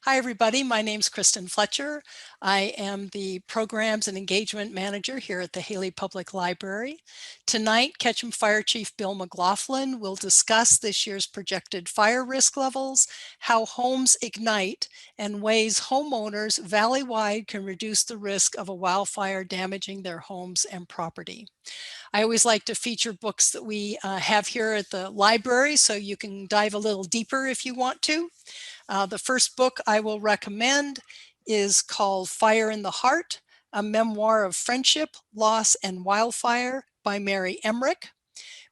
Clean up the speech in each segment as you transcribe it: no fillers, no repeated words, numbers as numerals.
Hi, everybody. My name's Kristen Fletcher. I am the Programs and Engagement Manager here at the Hailey Public Library. Tonight, Ketchum Fire Chief Bill McLaughlin will discuss this year's projected fire risk levels, how homes ignite, and ways homeowners valley-wide can reduce the risk of a wildfire damaging their homes and property. I always like to feature books that we have here at the library, so you can dive a little deeper if you want to. The first book I will recommend is called Fire in the Heart, a memoir of friendship, loss, and wildfire by Mary Emmerich.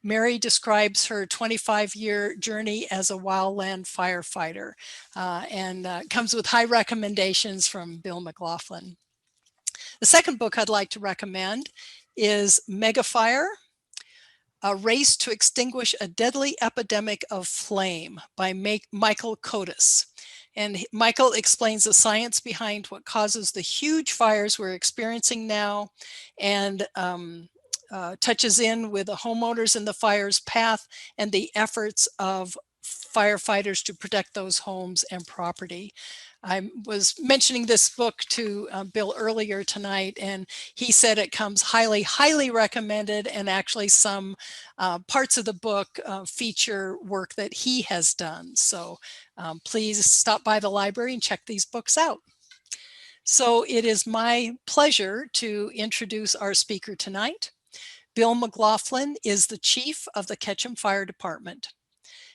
Mary describes her 25-year journey as a wildland firefighter and comes with high recommendations from Bill McLaughlin. The second book I'd like to recommend is Megafire, A Race to Extinguish a Deadly Epidemic of Flame by Michael Kotis. And Michael explains the science behind what causes the huge fires we're experiencing now and touches in with the homeowners in the fire's path and the efforts of firefighters to protect those homes and property. I was mentioning this book to Bill earlier tonight, and he said it comes highly, highly recommended, and actually some parts of the book feature work that he has done. So please stop by the library and check these books out. So it is my pleasure to introduce our speaker tonight. Bill McLaughlin is the chief of the Ketchum Fire Department.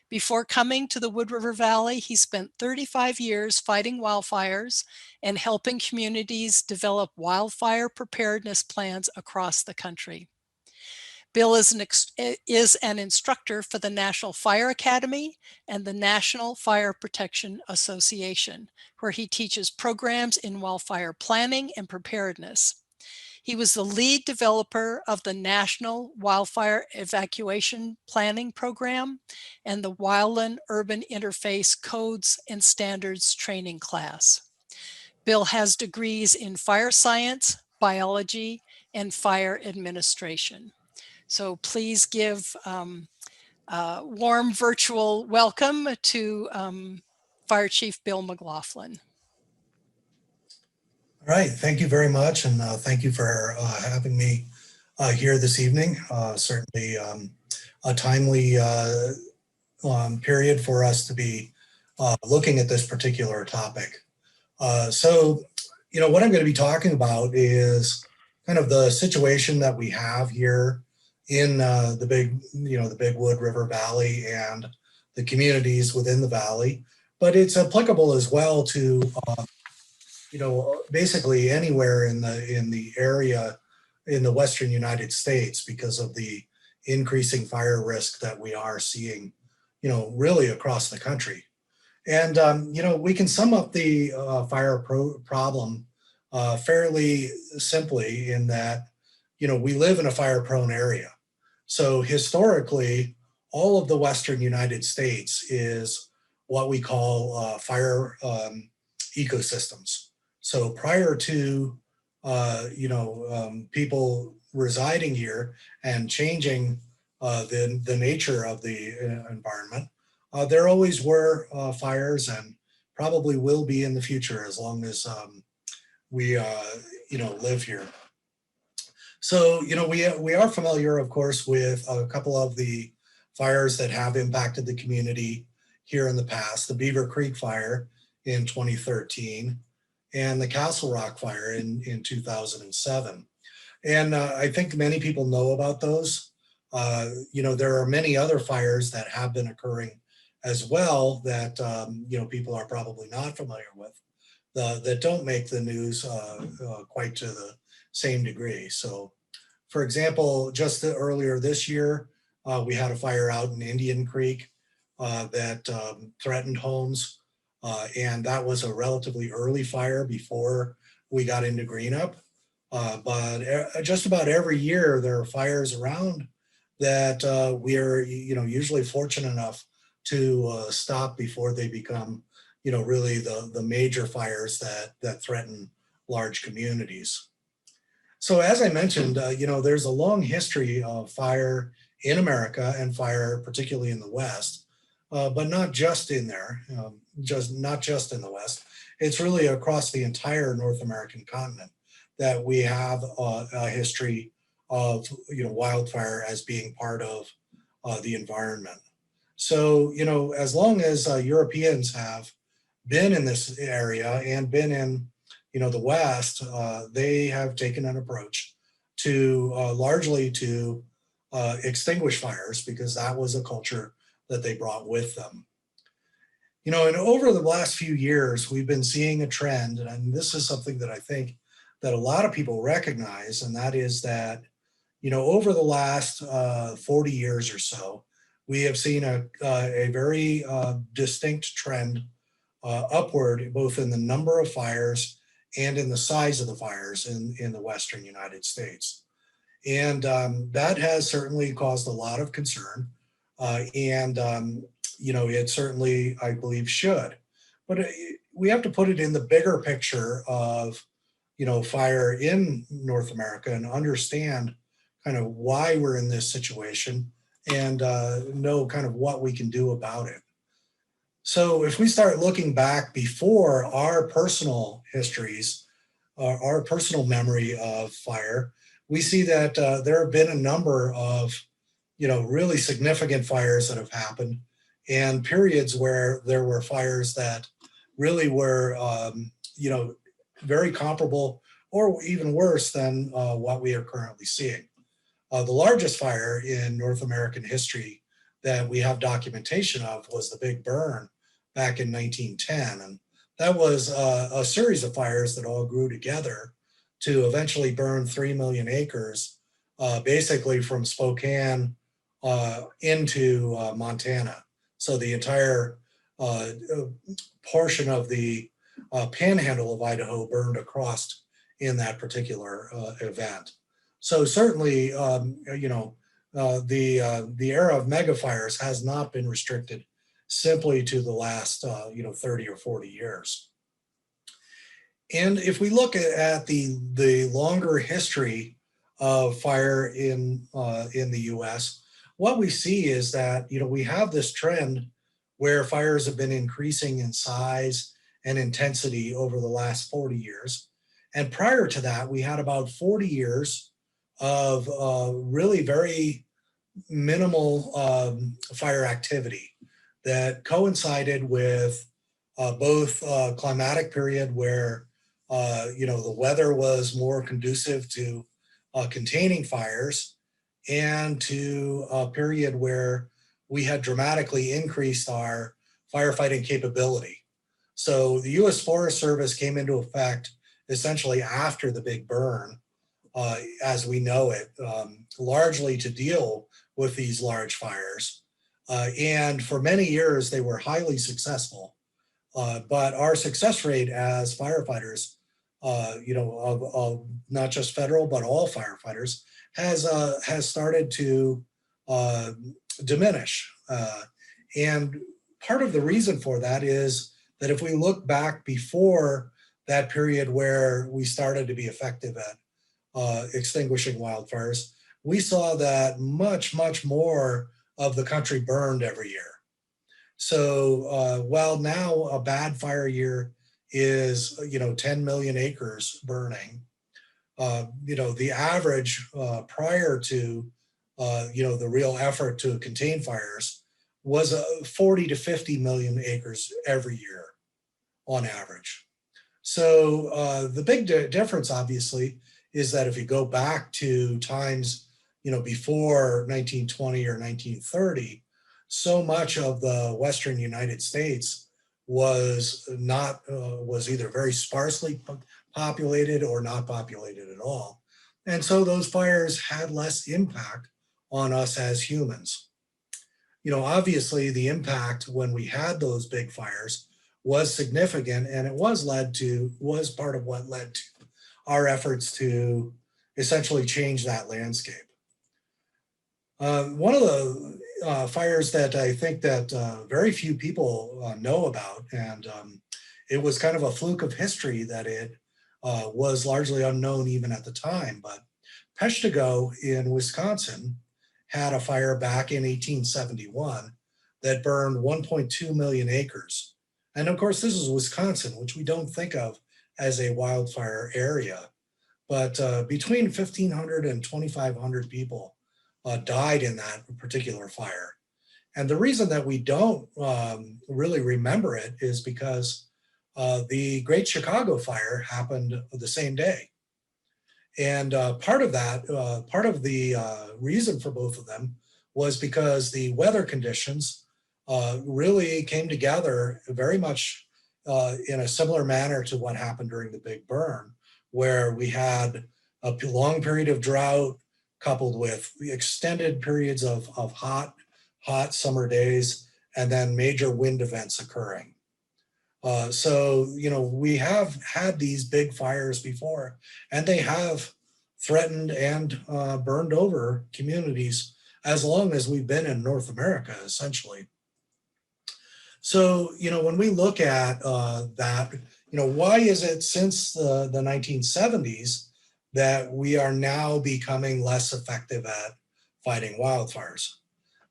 Before coming to the Wood River Valley, he spent 35 years fighting wildfires and helping communities develop wildfire preparedness plans across the country. Bill is an instructor for the National Fire Academy and the National Fire Protection Association, where he teaches programs in wildfire planning and preparedness. He was the lead developer of the National Wildfire Evacuation Planning Program and the Wildland Urban Interface Codes and Standards training class. Bill has degrees in fire science, biology, and fire administration. So please give a warm virtual welcome to Fire Chief Bill McLaughlin. All right, thank you very much, and thank you for having me here this evening. Certainly a timely period for us to be looking at this particular topic. So, what I'm going to be talking about is kind of the situation that we have here in the big Wood River Valley and the communities within the valley, but it's applicable as well to basically anywhere in the area in the Western United States because of the increasing fire risk that we are seeing, really across the country. And, we can sum up the fire problem fairly simply in that, we live in a fire-prone area. So historically, all of the Western United States is what we call fire ecosystems. So prior to, people residing here and changing the nature of the environment, there always were fires and probably will be in the future as long as we, live here. So, we are familiar, of course, with a couple of the fires that have impacted the community here in the past, the Beaver Creek Fire in 2013 and the Castle Rock Fire in 2007. And I think many people know about those. There are many other fires that have been occurring as well that, people are probably not familiar with, that don't make the news quite to the same degree. So, for example, just earlier this year, we had a fire out in Indian Creek that threatened homes. And that was a relatively early fire before we got into green up. But just about every year there are fires around that we are, usually fortunate enough to stop before they become, really the major fires that threaten large communities. So as I mentioned, there's a long history of fire in America and fire particularly in the West, but not just in there, not just in the West. it's really across the entire North American continent that we have a history of wildfire as being part of the environment. So as long as Europeans have been in this area and been in the West, they have taken an approach to largely to extinguish fires because that was a culture that they brought with them. And over the last few years, we've been seeing a trend, and this is something that I think that a lot of people recognize, and that is that, over the last 40 years or so, we have seen a very distinct trend upward, both in the number of fires and in the size of the fires in the Western United States. And that has certainly caused a lot of concern. It certainly, I believe, should. But we have to put it in the bigger picture of, fire in North America and understand kind of why we're in this situation and know kind of what we can do about it. So if we start looking back before our personal histories, our personal memory of fire, we see that there have been a number of, really significant fires that have happened and periods where there were fires that really were, very comparable or even worse than what we are currently seeing. The largest fire in North American history that we have documentation of was the Big Burn back in 1910. And that was a series of fires that all grew together to eventually burn 3 million acres, basically from Spokane into Montana. So the entire portion of the panhandle of Idaho burned across in that particular event. So certainly, the era of megafires has not been restricted simply to the last, 30 or 40 years. And if we look at the longer history of fire in the U.S., what we see is that we have this trend where fires have been increasing in size and intensity over the last 40 years. And prior to that, we had about 40 years of really very minimal fire activity that coincided with both a climatic period where the weather was more conducive to containing fires, and to a period where we had dramatically increased our firefighting capability. So the U.S. Forest Service came into effect essentially after the Big Burn, as we know it, largely to deal with these large fires. And for many years, they were highly successful. But our success rate as firefighters, of not just federal, but all firefighters, has started to diminish. And part of the reason for that is that if we look back before that period where we started to be effective at extinguishing wildfires, we saw that much, much more of the country burned every year. So while now a bad fire year is 10 million acres burning, the average prior to the real effort to contain fires was 40 to 50 million acres every year on average. So the big difference, obviously, is that if you go back to times before 1920 or 1930, so much of the Western United States was not was either very sparsely populated or not populated at all. And so those fires had less impact on us as humans. Obviously the impact when we had those big fires was significant, and it was part of what led to our efforts to essentially change that landscape. One of the fires that I think that very few people know about, and it was kind of a fluke of history that it was largely unknown even at the time, but Peshtigo in Wisconsin had a fire back in 1871 that burned 1.2 million acres. And of course, this is Wisconsin, which we don't think of as a wildfire area. But between 1,500 and 2,500 people died in that particular fire. And the reason that we don't really remember it is because the Great Chicago Fire happened the same day. And part of the reason for both of them was because the weather conditions really came together very much in a similar manner to what happened during the Big Burn, where we had a long period of drought coupled with extended periods of hot summer days, and then major wind events occurring. So, we have had these big fires before, and they have threatened and burned over communities as long as we've been in North America, essentially. So, when we look at that, why is it since the 1970s that we are now becoming less effective at fighting wildfires?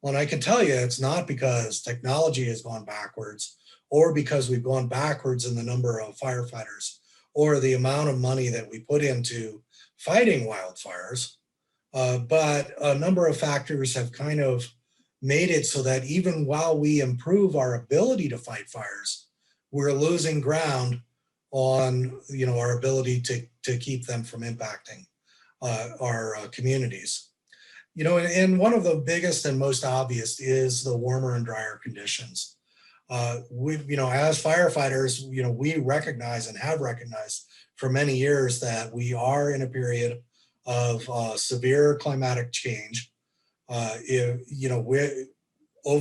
Well, and I can tell you it's not because technology has gone backwards, or because we've gone backwards in the number of firefighters or the amount of money that we put into fighting wildfires, but a number of factors have kind of made it so that even while we improve our ability to fight fires, we're losing ground on our ability to keep them from impacting our communities. And one of the biggest and most obvious is the warmer and drier conditions. As firefighters, we recognize and have recognized for many years that we are in a period of severe climatic change. Over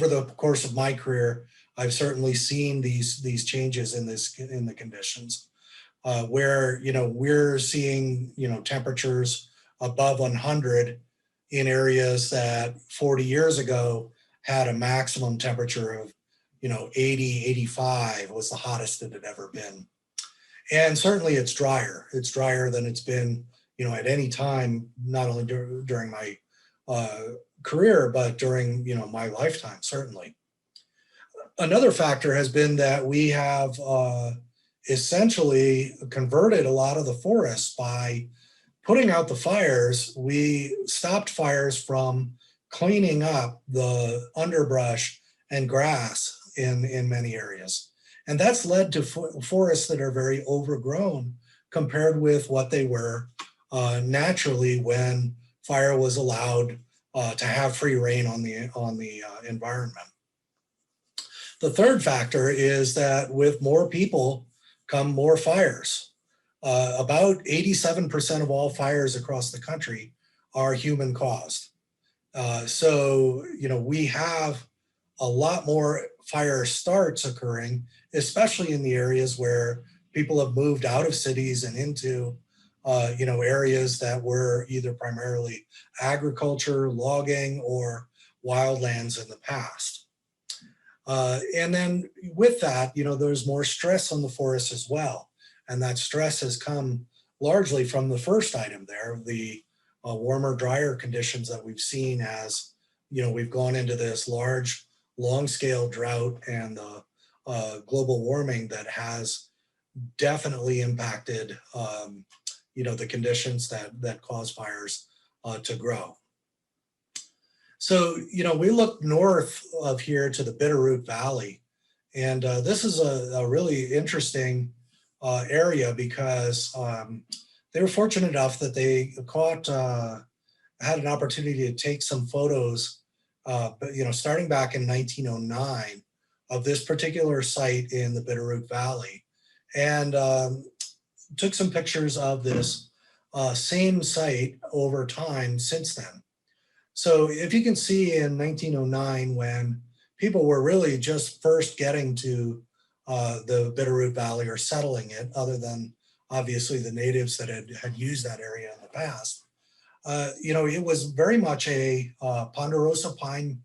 the course of my career, I've certainly seen these changes in the conditions, where we're seeing temperatures above 100 in areas that 40 years ago had a maximum temperature of 80, 85 was the hottest it had ever been. And certainly it's drier. It's drier than it's been at any time, not only during my career, but during my lifetime, certainly. Another factor has been that we have essentially converted a lot of the forests by putting out the fires. We stopped fires from cleaning up the underbrush and grass in many areas. And that's led to forests that are very overgrown compared with what they were naturally when fire was allowed to have free reign on the environment. The third factor is that with more people come more fires. About 87% of all fires across the country are human caused. So, we have a lot more fire starts occurring, especially in the areas where people have moved out of cities and into areas that were either primarily agriculture, logging, or wildlands in the past. And then with that, there's more stress on the forest as well. And that stress has come largely from the first item there, the warmer, drier conditions that we've seen as, we've gone into this large, long-scale drought and global warming that has definitely impacted, the conditions that cause fires to grow. So, we look north of here to the Bitterroot Valley, and this is a really interesting area because they were fortunate enough that they had an opportunity to take some photos, starting back in 1909 of this particular site in the Bitterroot Valley, and took some pictures of this same site over time since then. So if you can see in 1909, when people were really just first getting to the Bitterroot Valley or settling it, other than obviously the natives that had used that area in the past, it was very much a ponderosa pine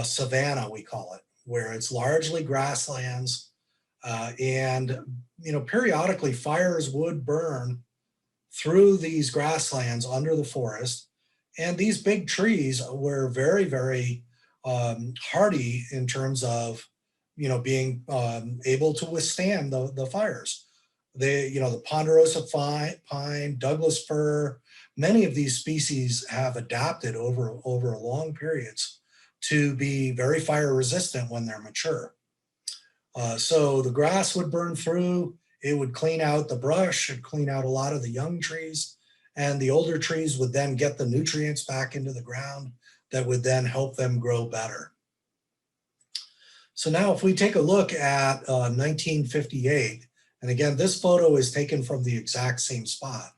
savanna, we call it, where it's largely grasslands, and periodically fires would burn through these grasslands under the forest. And these big trees were very, very hardy in terms of being able to withstand the fires. The ponderosa pine, Douglas fir, many of these species have adapted over long periods to be very fire resistant when they're mature. So the grass would burn through, it would clean out the brush, it'd clean out a lot of the young trees, and the older trees would then get the nutrients back into the ground that would then help them grow better. So now if we take a look at 1958, and again, this photo is taken from the exact same spot.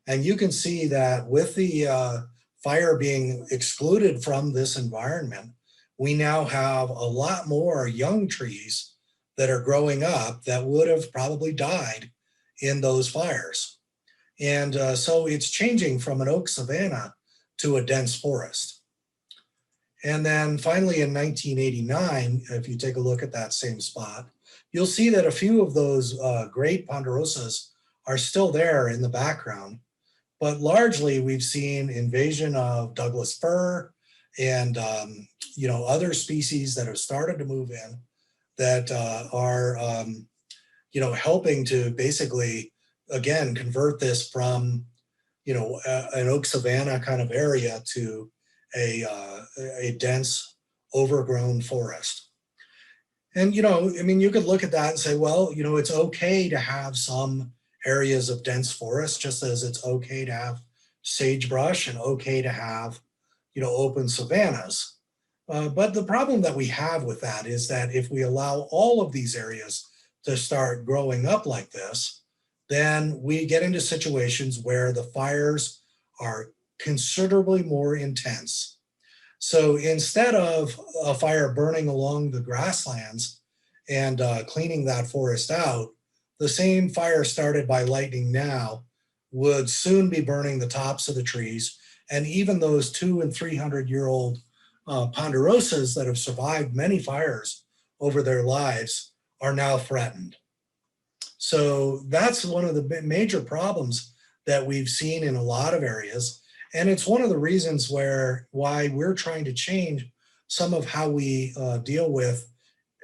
And you can see that with the fire being excluded from this environment, we now have a lot more young trees that are growing up that would have probably died in those fires. And so it's changing from an oak savanna to a dense forest. And then finally in 1989, if you take a look at that same spot, you'll see that a few of those great ponderosas are still there in the background. But largely we've seen invasion of Douglas fir and other species that have started to move in that are helping to basically, again, convert this from an oak savanna kind of area to a dense overgrown forest. And you could look at that and say, well, it's okay to have some areas of dense forest, just as it's okay to have sagebrush and okay to have open savannas. But the problem that we have with that is that if we allow all of these areas to start growing up like this, then we get into situations where the fires are considerably more intense. So instead of a fire burning along the grasslands and cleaning that forest out, the same fire started by lightning now would soon be burning the tops of the trees, and even those 200- and 300-year-old ponderosas that have survived many fires over their lives are now threatened. So that's one of the major problems that we've seen in a lot of areas. And it's one of the reasons why we're trying to change some of how we deal with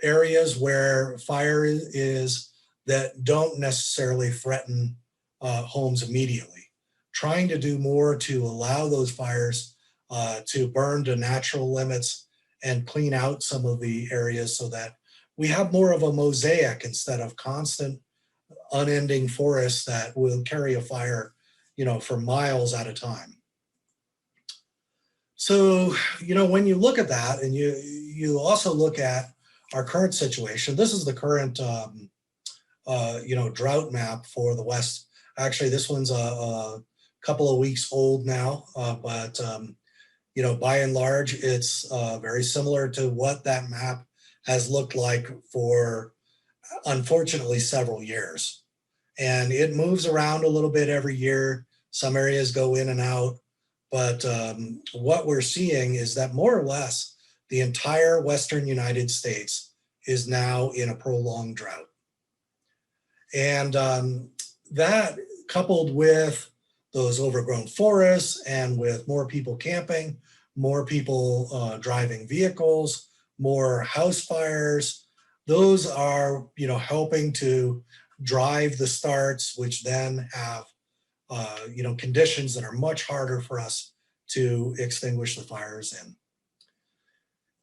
areas where fire is that don't necessarily threaten homes immediately. Trying to do more to allow those fires to burn to natural limits and clean out some of the areas so that we have more of a mosaic instead of constant unending forests that will carry a fire, for miles at a time. So, when you look at that and you also look at our current situation, this is the current, drought map for the West. Actually, this one's a couple of weeks old now, but by and large, it's very similar to what that map has looked like for, unfortunately, several years. And it moves around a little bit every year. Some areas go in and out. But what we're seeing is that more or less the entire Western United States is now in a prolonged drought. And that, coupled with those overgrown forests and with more people camping, more people driving vehicles, more house fires, those are helping to drive the starts, which then have conditions that are much harder for us to extinguish the fires in.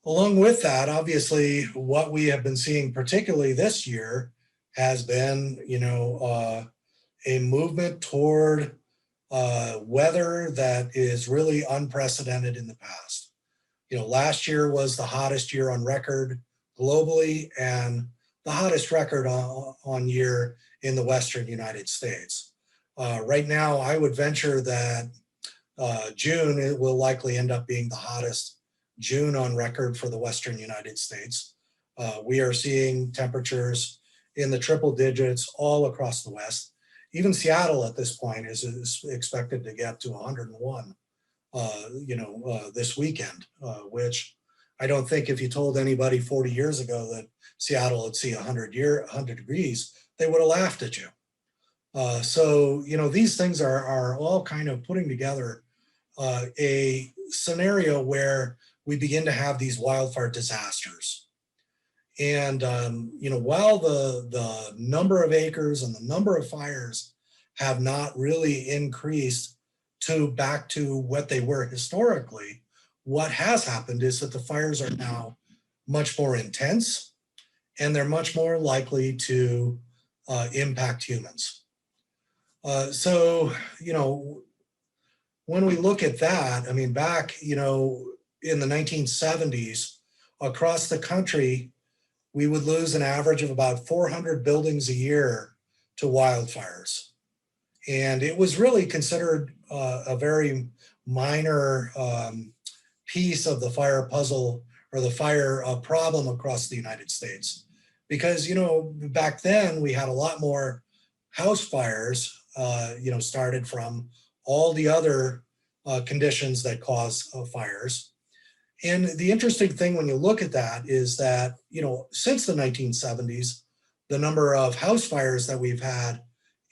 Along with that, obviously, what we have been seeing, particularly this year, has been a movement toward weather that is really unprecedented in the past. Last year was the hottest year on record globally and the hottest record on year in the Western United States. Right now, I would venture that June, it will likely end up being the hottest June on record for the Western United States. We are seeing temperatures in the triple digits all across the West. Even Seattle at this point is expected to get to 101, this weekend, which I don't think if you told anybody 40 years ago that Seattle would see 100 degrees, they would have laughed at you. So these things are all kind of putting together a scenario where we begin to have these wildfire disasters. And, while the number of acres and the number of fires have not really increased back to what they were historically, what has happened is that the fires are now much more intense and they're much more likely to impact humans. So, when we look at that, I mean, back, in the 1970s, across the country, we would lose an average of about 400 buildings a year to wildfires. And it was really considered a very minor piece of the fire puzzle or the fire problem across the United States. Because, back then we had a lot more house fires, started from all the other conditions that cause fires. And the interesting thing when you look at that is that, since the 1970s, the number of house fires that we've had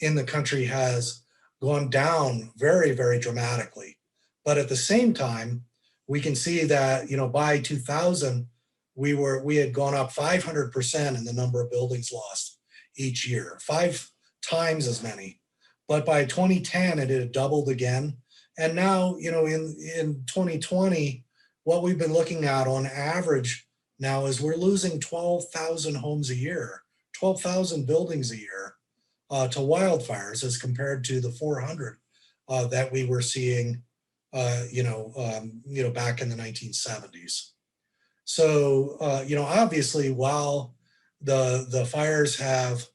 in the country has gone down very, very dramatically. But at the same time, we can see that, by 2000, we had gone up 500% in the number of buildings lost each year, 5 times as many. But by 2010, it had doubled again. And now, in 2020, what we've been looking at on average now is we're losing 12,000 homes a year, 12,000 buildings a year to wildfires as compared to the 400 that we were seeing, back in the 1970s. So, obviously, while the fires have,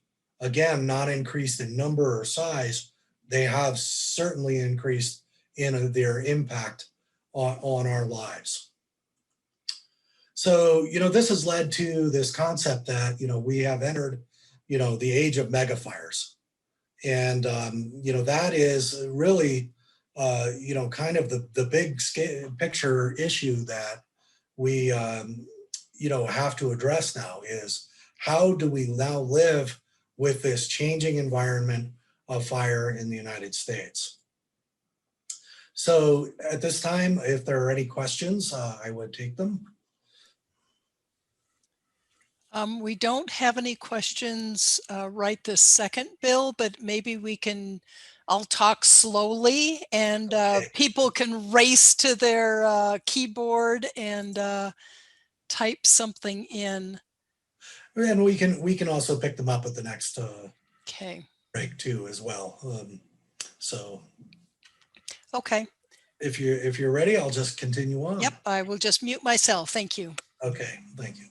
again, not increased in number or size, they have certainly increased in their impact on our lives. So, this has led to this concept that, we have entered, the age of megafires. And, that is really, kind of the big picture issue that we, have to address now is how do we now live with this changing environment of fire in the United States? So at this time, if there are any questions, I would take them. We don't have any questions right this second, Bill, but maybe I'll talk slowly and Okay. people can race to their keyboard and type something in. And we can also pick them up at the next Okay. break too as well. So Okay. if you're ready, I'll just continue on. Yep. I will just mute myself. Thank you. Okay. Thank you.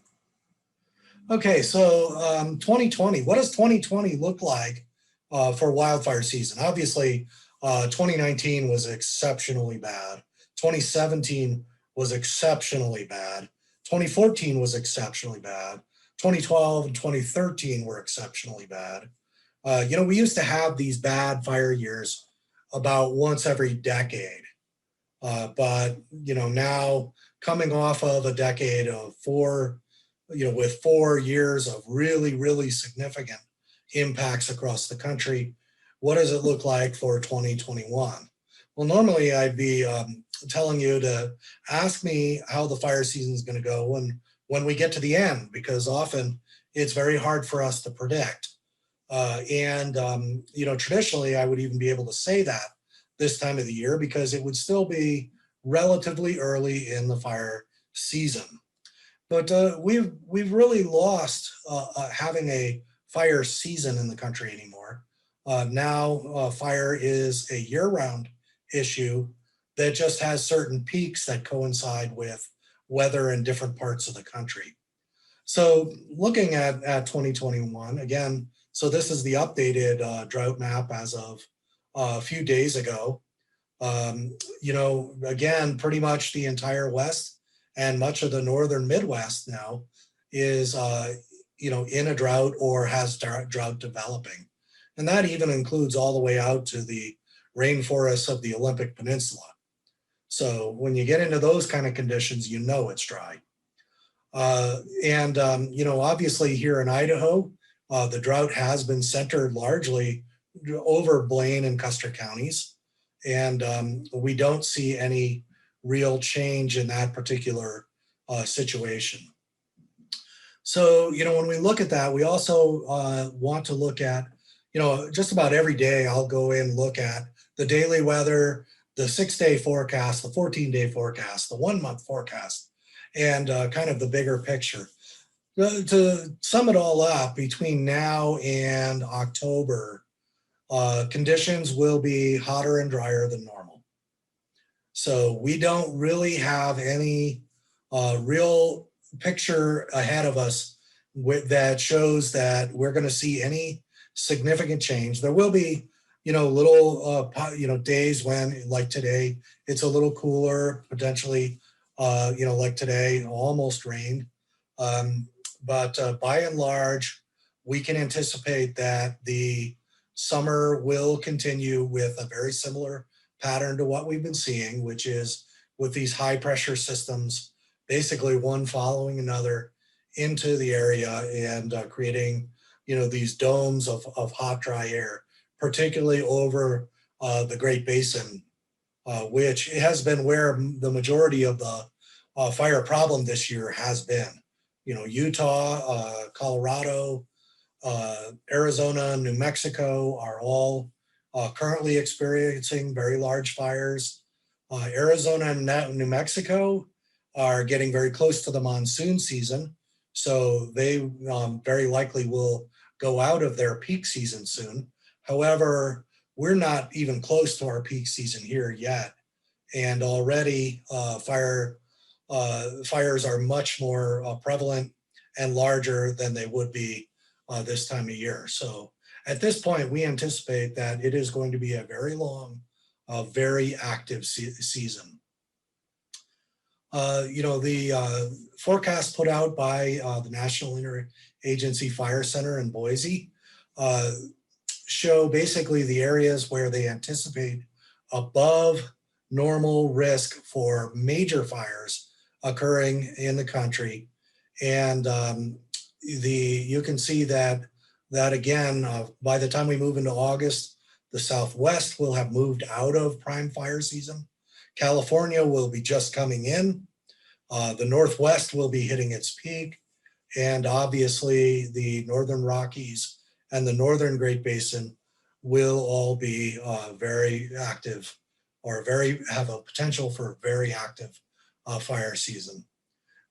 Okay. So 2020. What does 2020 look like for wildfire season? Obviously, 2019 was exceptionally bad. 2017 was exceptionally bad. 2014 was exceptionally bad. 2012 and 2013 were exceptionally bad. We used to have these bad fire years about once every decade. But, now coming off of a decade of with 4 years of really, really significant impacts across the country, what does it look like for 2021? Well, normally I'd be telling you to ask me how the fire season is going to go when we get to the end, because often it's very hard for us to predict. Traditionally, I would even be able to say that this time of the year because it would still be relatively early in the fire season. But we've really lost having a fire season in the country anymore. Now fire is a year-round issue that just has certain peaks that coincide with weather in different parts of the country. So looking at 2021, again, so this is the updated drought map as of a few days ago. Again, pretty much the entire West and much of the northern Midwest now is, in a drought or has drought developing. And that even includes all the way out to the rainforests of the Olympic Peninsula. So when you get into those kind of conditions, it's dry. Obviously here in Idaho, the drought has been centered largely over Blaine and Custer counties. And we don't see any real change in that particular situation. So, when we look at that, we also want to look at, just about every day I'll go in and look at the daily weather, the 6-day forecast, the 14-day forecast, the 1-month forecast, and kind of the bigger picture. To sum it all up, between now and October, conditions will be hotter and drier than normal. So we don't really have any real picture ahead of us that shows that we're going to see any significant change. There will be, little, days when, like today, it's a little cooler, potentially, like today, almost rained. But by and large, we can anticipate that the summer will continue with a very similar pattern to what we've been seeing, which is with these high pressure systems, basically one following another into the area and creating, these domes of hot, dry air, particularly over the Great Basin, which has been where the majority of the fire problem this year has been. Utah, Colorado, Arizona, New Mexico are all currently experiencing very large fires. Arizona and New Mexico are getting very close to the monsoon season, so they very likely will go out of their peak season soon. However, we're not even close to our peak season here yet, and already fires are much more prevalent and larger than they would be this time of year. So at this point, we anticipate that it is going to be a very long, very active season. The forecast put out by the National Interagency Fire Center in Boise show basically the areas where they anticipate above normal risk for major fires occurring in the country. And you can see that again, by the time we move into August, the Southwest will have moved out of prime fire season. California will be just coming in. The Northwest will be hitting its peak. And obviously the Northern Rockies and the Northern Great Basin will all be very active, or have a potential for a very active fire season.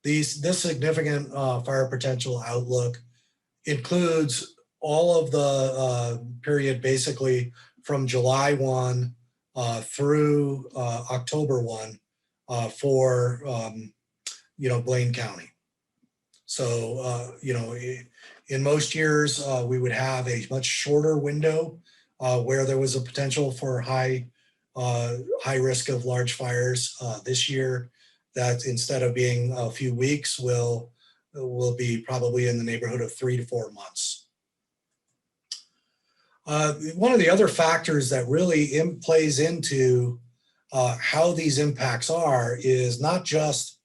This significant fire potential outlook includes all of the period basically from July 1 through October 1 for Blaine County. So in most years we would have a much shorter window where there was a potential for high risk of large fires. This year, that instead of being a few weeks, will be probably in the neighborhood of 3 to 4 months. One of the other factors that really plays into how these impacts are is not just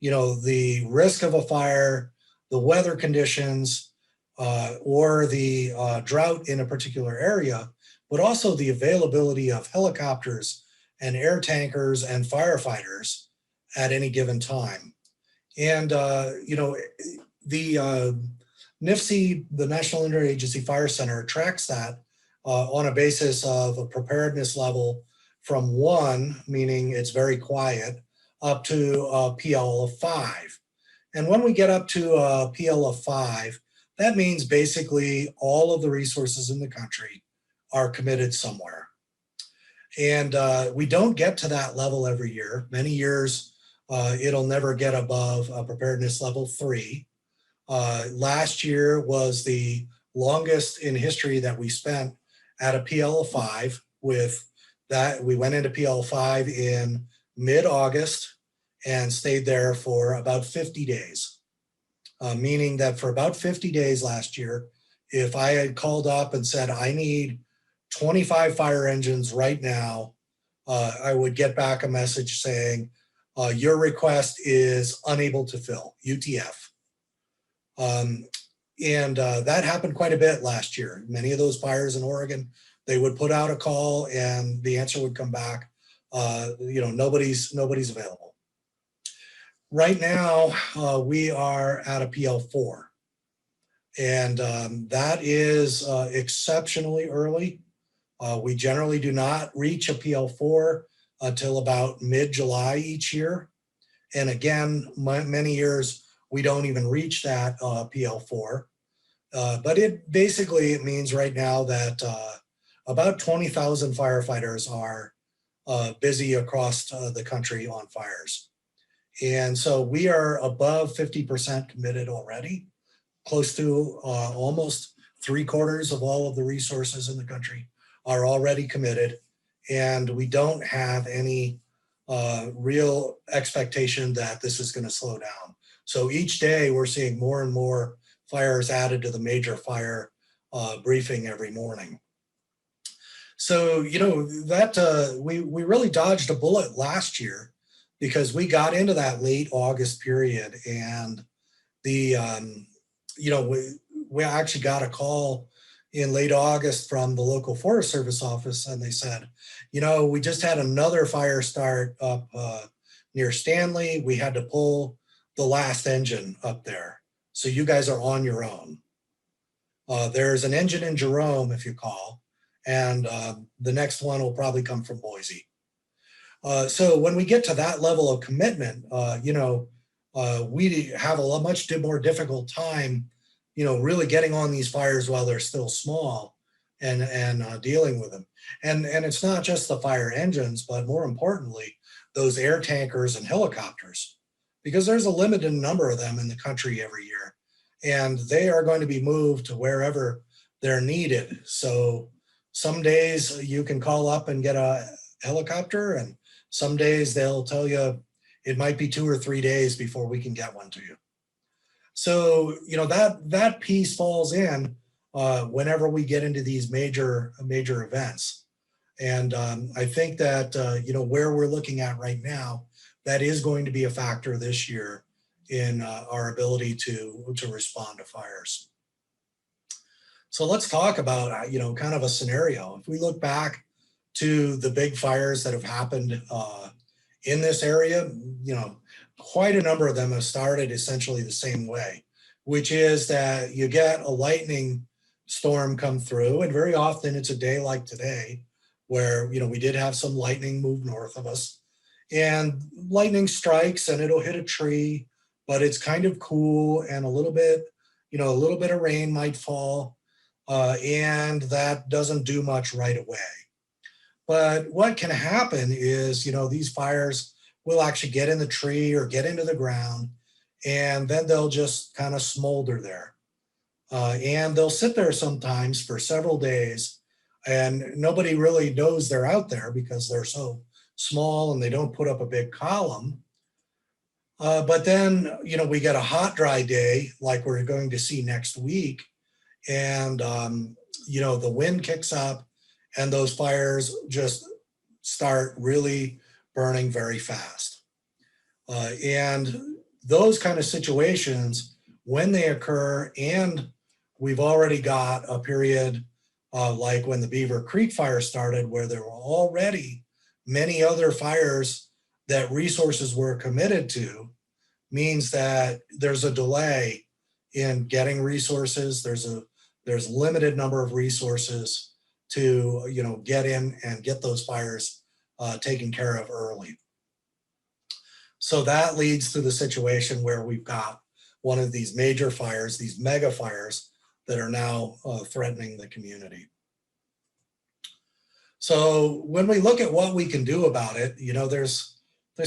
the risk of a fire, the weather conditions, or the drought in a particular area, but also the availability of helicopters and air tankers and firefighters at any given time. And the NIFC, the National Interagency Fire Center, tracks that on a basis of a preparedness level from 1, meaning it's very quiet, up to a PL of 5. And when we get up to a PL of 5, that means basically all of the resources in the country are committed somewhere. And we don't get to that level every year. Many years, it'll never get above a preparedness level 3. Last year was the longest in history that we spent at a PL of 5. With that, we went into PL 5 in mid-August and stayed there for about 50 days. Meaning that for about 50 days last year, if I had called up and said, I need 25 fire engines right now, I would get back a message saying, your request is unable to fill, UTF. And that happened quite a bit last year. Many of those fires in Oregon, they would put out a call and the answer would come back, nobody's available. Right now, we are at a PL4. And that is exceptionally early. We generally do not reach a PL4 until about mid-July each year. And again, many years we don't even reach that PL4. But it basically, it means right now that about 20,000 firefighters are busy across the country on fires. And so we are above 50% committed already, close to almost 3/4 of all of the resources in the country are already committed. And we don't have any real expectation that this is going to slow down. So each day we're seeing more and more fires added to the major fire briefing every morning. So, that we really dodged a bullet last year because we got into that late August period, and the we actually got a call in late August from the local Forest Service office, and they said, we just had another fire start up near Stanley. We had to pull the last engine up there, so you guys are on your own. There's an engine in Jerome, if you call, and the next one will probably come from Boise. So when we get to that level of commitment, we have a much more difficult time, really getting on these fires while they're still small and dealing with them. And it's not just the fire engines, but more importantly, those air tankers and helicopters, because there's a limited number of them in the country every year, and they are going to be moved to wherever they're needed. So some days you can call up and get a helicopter, and some days they'll tell you it might be 2 or 3 days before we can get one to you. So, that piece falls in whenever we get into these major events. And I think that, where we're looking at right now, that is going to be a factor this year in our ability to respond to fires. So let's talk about, kind of a scenario. If we look back to the big fires that have happened in this area, quite a number of them have started essentially the same way, which is that you get a lightning storm come through, and very often it's a day like today where, we did have some lightning move north of us, and lightning strikes and it'll hit a tree, but it's kind of cool, and a little bit of rain might fall, and that doesn't do much right away. But what can happen is, these fires will actually get in the tree or get into the ground, and then they'll just kind of smolder there. And they'll sit there sometimes for several days, and nobody really knows they're out there because they're so small and they don't put up a big column. But then, we get a hot, dry day like we're going to see next week, and, the wind kicks up, and those fires just start really burning very fast. And those kind of situations, when they occur, and we've already got a period like when the Beaver Creek fire started, where there were already many other fires that resources were committed to, means that there's a delay in getting resources. There's limited number of resources to get in and get those fires taken care of early. So that leads to the situation where we've got one of these major fires, these mega fires that are now threatening the community. So when we look at what we can do about it, there's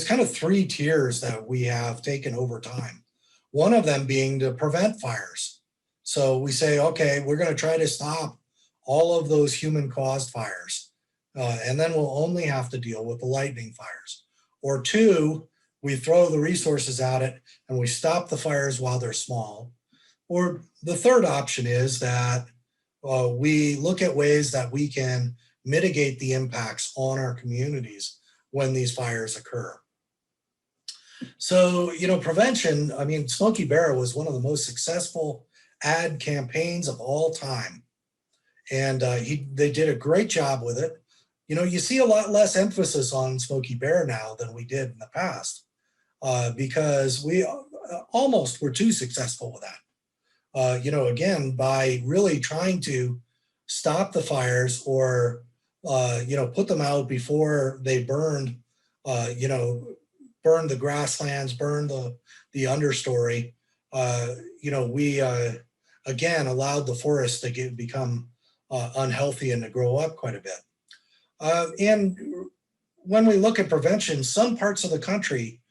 kind of 3 tiers that we have taken over time. One of them being to prevent fires. So we say, okay, we're going to try to stop all of those human-caused fires, and then we'll only have to deal with the lightning fires. Or 2, we throw the resources at it and we stop the fires while they're small. Or the third option is that we look at ways that we can mitigate the impacts on our communities when these fires occur. So, prevention, Smokey Bear was one of the most successful ad campaigns of all time. And they did a great job with it. You see a lot less emphasis on Smokey Bear now than we did in the past, because we almost were too successful with that. again, by really trying to stop the fires or, put them out before they burned, burn the grasslands, burn the understory, we, again, allowed the forest to become unhealthy and to grow up quite a bit. And when we look at prevention, some parts of the country,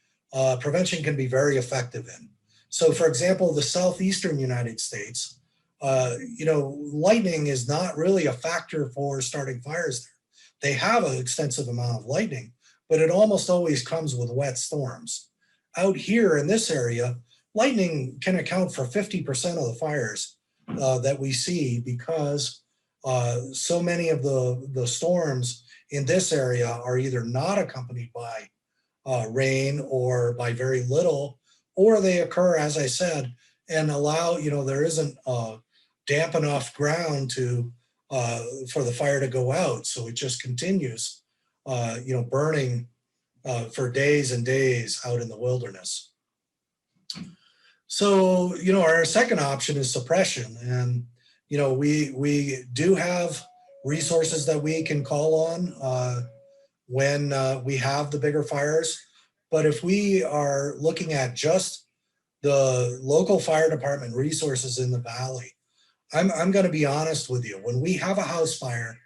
prevention can be very effective in. So for example, the southeastern United States, lightning is not really a factor for starting fires there. They have an extensive amount of lightning, but it almost always comes with wet storms. Out here in this area, lightning can account for 50% of the fires that we see because so many of the storms in this area are either not accompanied by rain or by very little, or they occur, as I said, and allow, there isn't damp enough ground to for the fire to go out. So it just continues, burning for days and days out in the wilderness. So, our second option is suppression. And, we do have resources that we can call on when we have the bigger fires. But if we are looking at just the local fire department resources in the valley, I'm going to be honest with you. When we have a house fire,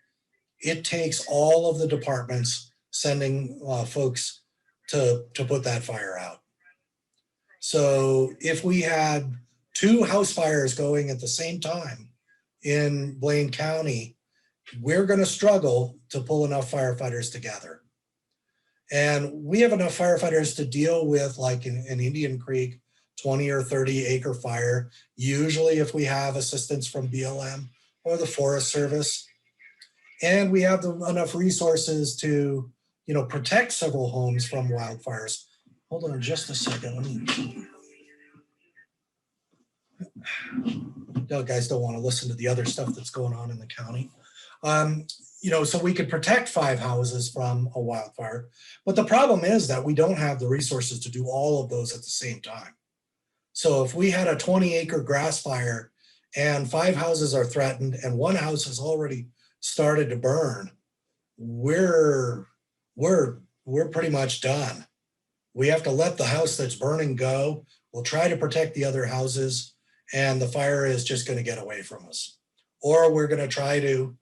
it takes all of the departments sending folks to put that fire out. So if we had 2 house fires going at the same time in Blaine County, we're going to struggle to pull enough firefighters together. And we have enough firefighters to deal with, like in Indian Creek, 20 or 30 acre fire, usually if we have assistance from BLM or the Forest Service. And we have enough resources to, protect several homes from wildfires. Hold on just a second. You guys don't want to listen to the other stuff that's going on in the county. So we could protect 5 houses from a wildfire. But the problem is that we don't have the resources to do all of those at the same time. So if we had a 20 acre grass fire and 5 houses are threatened and 1 house has already started to burn, we're pretty much done. We have to let the house that's burning go. We'll try to protect the other houses and the fire is just going to get away from us. Or we're going to try to,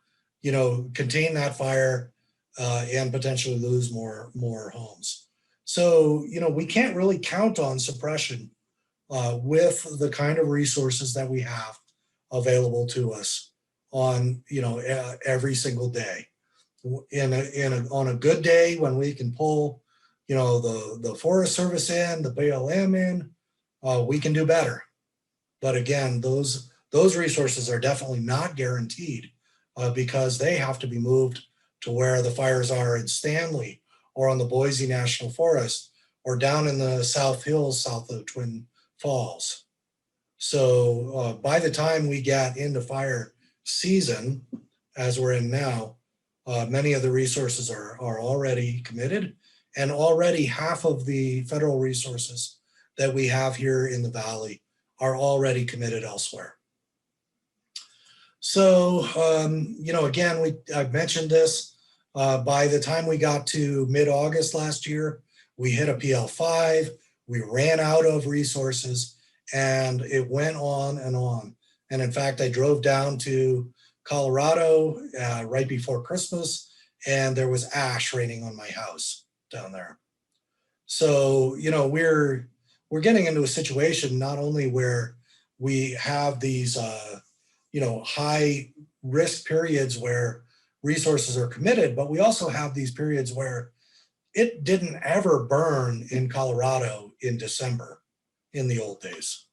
contain that fire and potentially lose more homes. So, we can't really count on suppression with the kind of resources that we have available to us on, every single day. On a good day when we can pull, the Forest Service in, the BLM in, we can do better. But again, those resources are definitely not guaranteed because they have to be moved to where the fires are in Stanley or on the Boise National Forest or down in the South Hills south of Twin Falls. So by the time we get into fire season, as we're in now, many of the resources are already committed, and already half of the federal resources that we have here in the Valley are already committed elsewhere. So, again, I've mentioned this, by the time we got to mid-August last year, we hit a PL5, we ran out of resources, and it went on and on. And in fact, I drove down to Colorado right before Christmas, and there was ash raining on my house down there. So, we're getting into a situation not only where we have these, high risk periods where resources are committed, but we also have these periods where it didn't ever burn in Colorado in December in the old days.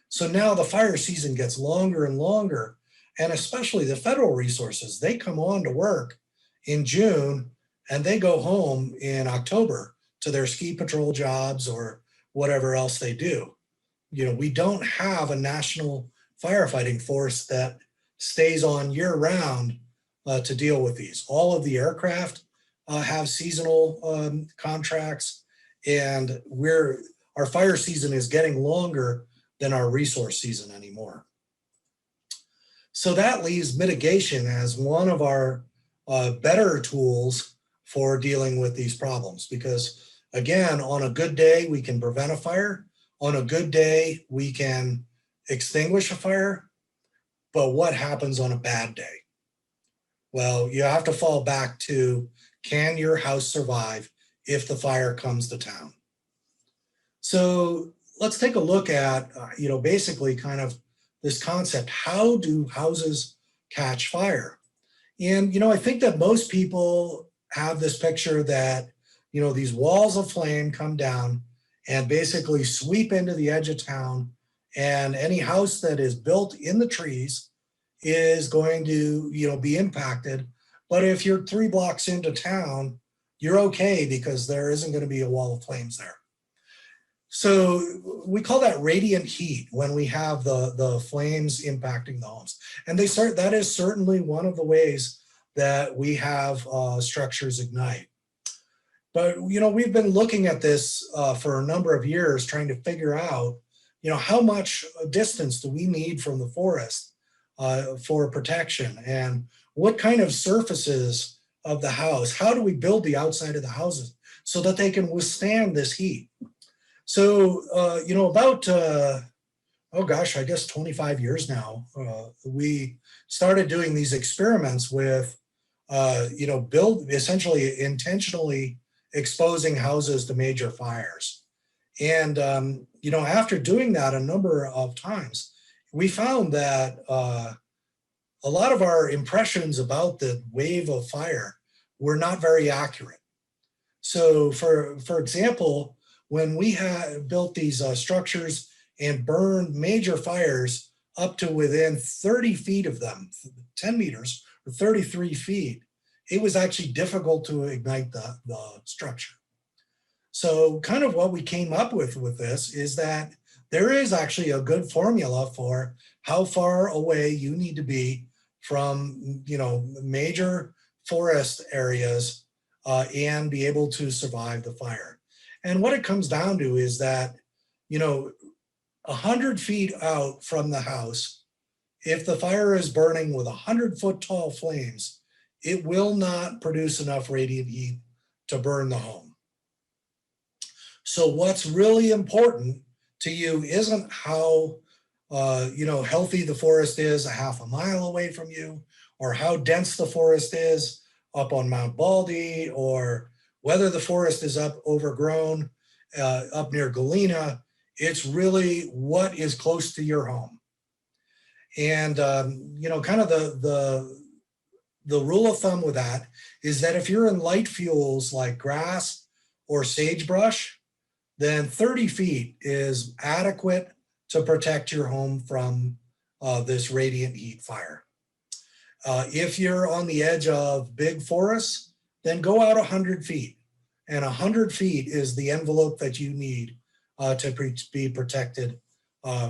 So now the fire season gets longer and longer, and especially the federal resources, they come on to work in June and they go home in October to their ski patrol jobs or whatever else they do. We don't have a national firefighting force that stays on year round to deal with these. All of the aircraft have seasonal contracts, and our fire season is getting longer than our resource season anymore. So that leaves mitigation as one of our better tools for dealing with these problems, because again, on a good day, we can prevent a fire. On a good day, we can extinguish a fire. But what happens on a bad day? Well, you have to fall back to, can your house survive if the fire comes to town? So let's take a look at, basically kind of this concept. How do houses catch fire? And, I think that most people have this picture that, these walls of flame come down and basically sweep into the edge of town, and any house that is built in the trees is going to, be impacted. But if you're 3 blocks into town, you're okay because there isn't going to be a wall of flames there. So we call that radiant heat when we have the flames impacting the homes. And that is certainly one of the ways that we have structures ignite. But, we've been looking at this for a number of years, trying to figure out, how much distance do we need from the forest for protection, and what kind of surfaces of the house, how do we build the outside of the houses so that they can withstand this heat? So, about, I guess 25 years now, we started doing these experiments with, essentially intentionally exposing houses to major fires. And, after doing that a number of times, we found that a lot of our impressions about the wave of fire were not very accurate. So for example, when we had built these structures and burned major fires up to within 30 feet of them, 10 meters or 33 feet, it was actually difficult to ignite the structure. So kind of what we came up with this is that there is actually a good formula for how far away you need to be from, major forest areas and be able to survive the fire. And what it comes down to is that, 100 feet out from the house, if the fire is burning with 100-foot tall flames, it will not produce enough radiant heat to burn the home. So what's really important to you isn't how healthy the forest is a half a mile away from you, or how dense the forest is up on Mount Baldy, or whether the forest is overgrown up near Galena. It's really what is close to your home. And kind of the rule of thumb with that is that if you're in light fuels like grass or sagebrush, then 30 feet is adequate to protect your home from this radiant heat fire. If you're on the edge of big forests, then go out 100 feet. And 100 feet is the envelope that you need to be protected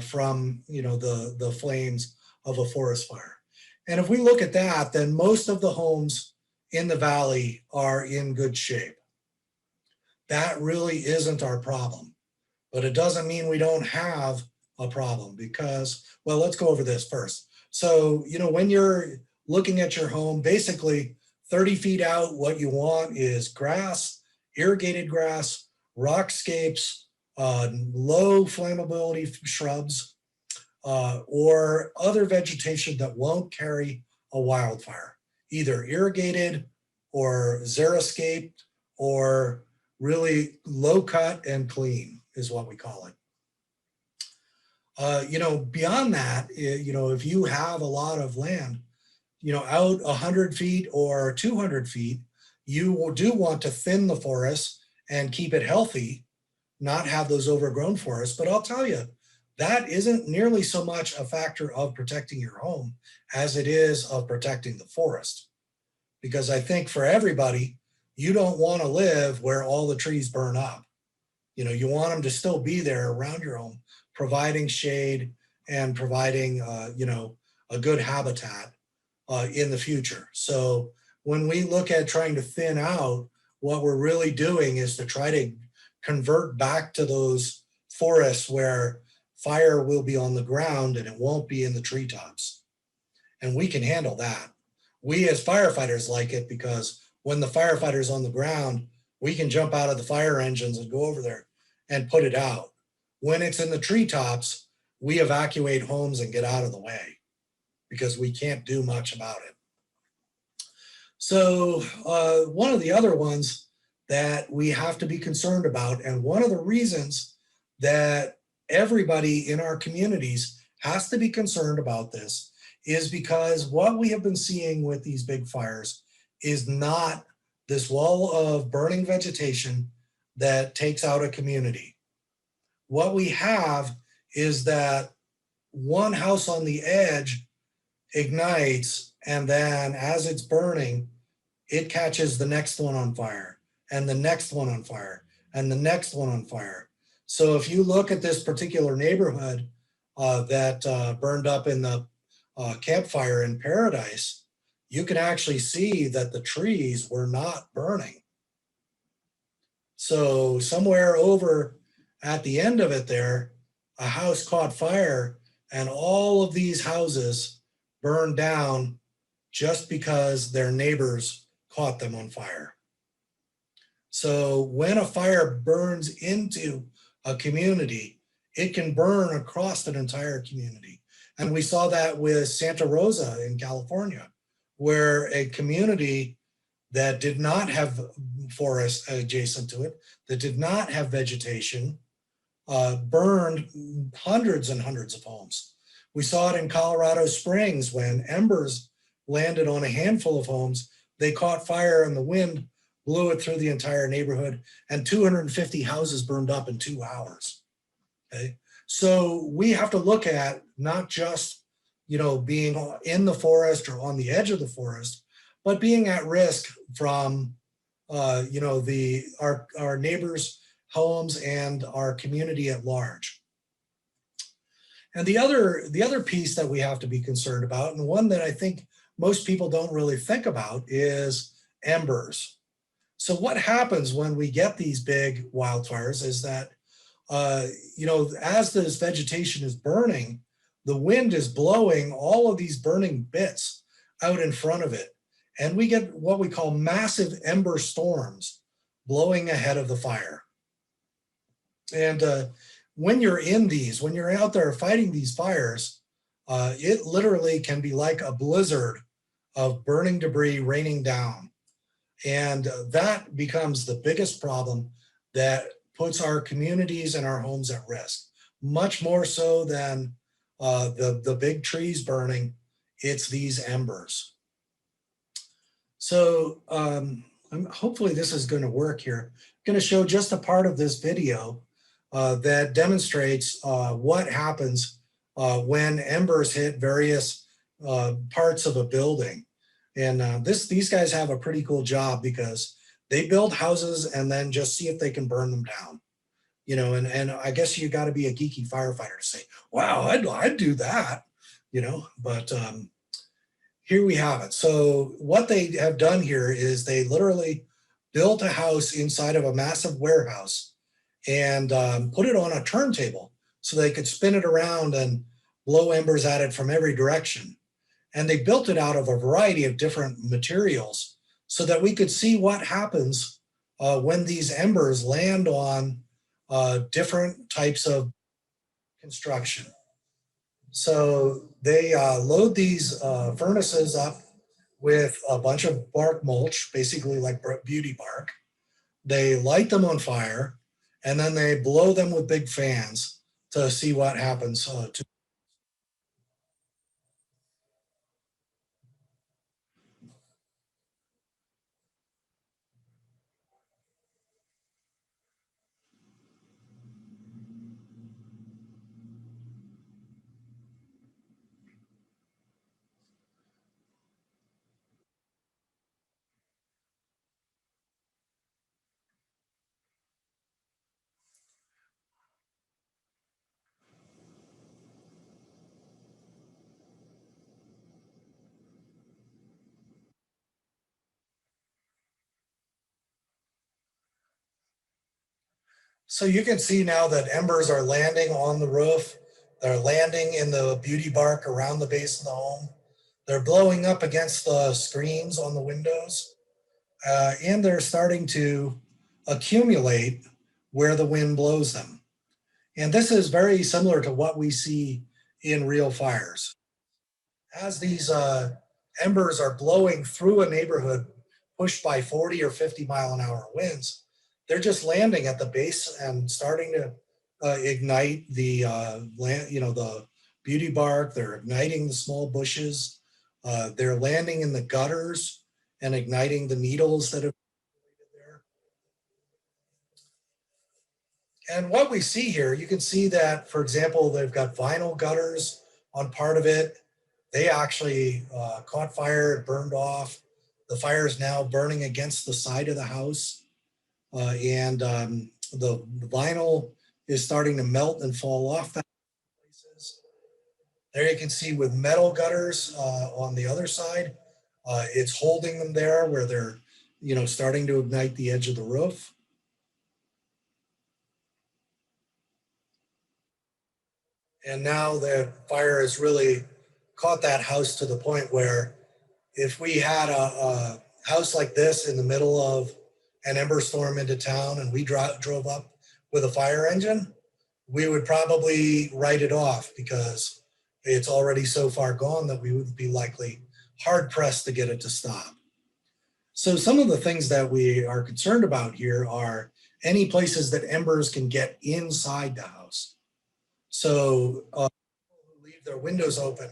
from the flames of a forest fire. And if we look at that, then most of the homes in the valley are in good shape. That really isn't our problem. But it doesn't mean we don't have a problem, because, well, let's go over this first. So, when you're looking at your home, basically 30 feet out, what you want is grass, irrigated grass, rockscapes, low flammability shrubs, or other vegetation that won't carry a wildfire, either irrigated or xeriscaped, or really low cut and clean is what we call it. Beyond that, if you have a lot of land, out 100 feet or 200 feet, you do want to thin the forest and keep it healthy, not have those overgrown forests. But I'll tell you, that isn't nearly so much a factor of protecting your home as it is of protecting the forest. Because I think for everybody, you don't want to live where all the trees burn up. You want them to still be there around your home, providing shade and providing, a good habitat in the future. So when we look at trying to thin out, what we're really doing is to try to convert back to those forests where fire will be on the ground and it won't be in the treetops. and we can handle that. We as firefighters like it because when the firefighter's on the ground, we can jump out of the fire engines and go over there and put it out. When it's in the treetops, we evacuate homes and get out of the way because we can't do much about it. So one of the other ones that we have to be concerned about, and one of the reasons that everybody in our communities has to be concerned about this, is because what we have been seeing with these big fires is not this wall of burning vegetation that takes out a community. What we have is that one house on the edge ignites, and then as it's burning, it catches the next one on fire, and the next one on fire, and the next one on fire. So if you look at this particular neighborhood that burned up in the campfire in Paradise, you can actually see that the trees were not burning. So somewhere over at the end of it there, a house caught fire, and all of these houses burned down just because their neighbors caught them on fire. So when a fire burns into a community, it can burn across an entire community. And we saw that with Santa Rosa in California, where a community that did not have forest adjacent to it, that did not have vegetation, burned hundreds and hundreds of homes. We saw it in Colorado Springs when embers landed on a handful of homes. They caught fire and the wind blew it through the entire neighborhood, and 250 houses burned up in 2 hours. Okay, so we have to look at not just, being in the forest or on the edge of the forest, but being at risk from, our neighbors' homes and our community at large. And the other piece that we have to be concerned about, and one that I think most people don't really think about, is embers. So what happens when we get these big wildfires is that, as this vegetation is burning, the wind is blowing all of these burning bits out in front of it. And we get what we call massive ember storms blowing ahead of the fire. And when you're when you're out there fighting these fires, it literally can be like a blizzard of burning debris raining down. And that becomes the biggest problem that puts our communities and our homes at risk, much more so than the big trees burning. It's these embers. So hopefully this is going to work here. I'm going to show just a part of this video that demonstrates what happens when embers hit various parts of a building. And these guys have a pretty cool job because they build houses and then just see if they can burn them down. And I guess you got to be a geeky firefighter to say, wow, I'd do that, but here we have it. So what they have done here is they literally built a house inside of a massive warehouse and put it on a turntable so they could spin it around and blow embers at it from every direction. And they built it out of a variety of different materials so that we could see what happens when these embers land on different types of construction. So they load these furnaces up with a bunch of bark mulch, basically like beauty bark. They light them on fire, and then they blow them with big fans to see what happens to. So you can see now that embers are landing on the roof. They're landing in the beauty bark around the base of the home. They're blowing up against the screens on the windows, and they're starting to accumulate where the wind blows them. And this is very similar to what we see in real fires. As these embers are blowing through a neighborhood pushed by 40 or 50-mile-an-hour winds, they're just landing at the base and starting to ignite the the beauty bark. They're igniting the small bushes. They're landing in the gutters and igniting the needles that have there. And what we see here, you can see that, for example, they've got vinyl gutters on part of it. They actually caught fire, it burned off. The fire is now burning against the side of the house. And the vinyl is starting to melt and fall off that places. There you can see with metal gutters on the other side, it's holding them there where they're, starting to ignite the edge of the roof. And now the fire has really caught that house to the point where if we had a house like this in the middle of an ember storm into town and we drove up with a fire engine, we would probably write it off because it's already so far gone that we would be likely hard pressed to get it to stop. So some of the things that we are concerned about here are any places that embers can get inside the house. So leave their windows open,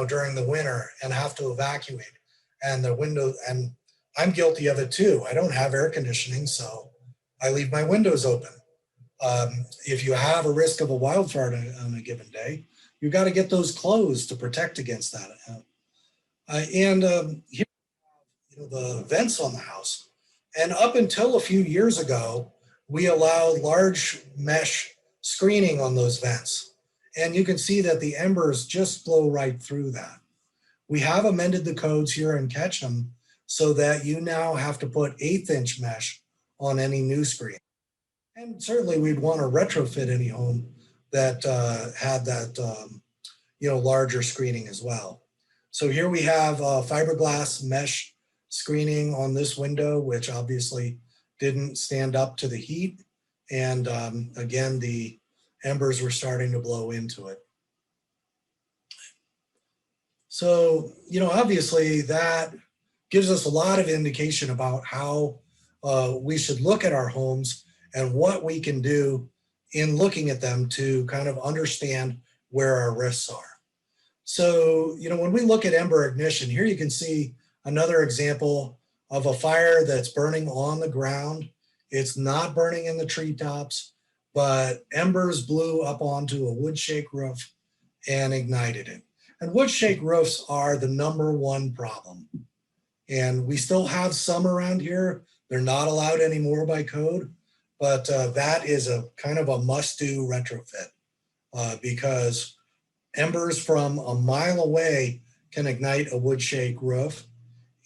during the winter and have to evacuate, and the window, and I'm guilty of it too. I don't have air conditioning, so I leave my windows open. If you have a risk of a wildfire on a given day, you've got to get those closed to protect against that. Here, the vents on the house. And up until a few years ago, we allowed large mesh screening on those vents. And you can see that the embers just blow right through that. We have amended the codes here in Ketchum so that you now have to put 1/8-inch mesh on any new screen. And certainly we'd want to retrofit any home that had that larger screening as well. So here we have fiberglass mesh screening on this window, which obviously didn't stand up to the heat. And again, the embers were starting to blow into it. So, obviously that gives us a lot of indication about how we should look at our homes and what we can do in looking at them to kind of understand where our risks are. So, when we look at Ember Ignition, here you can see another example of a fire that's burning on the ground. It's not burning in the treetops, but embers blew up onto a wood shake roof and ignited it. And wood shake roofs are the #1 problem. And we still have some around here. They're not allowed anymore by code, but that is a kind of a must-do retrofit because embers from a mile away can ignite a wood shake roof.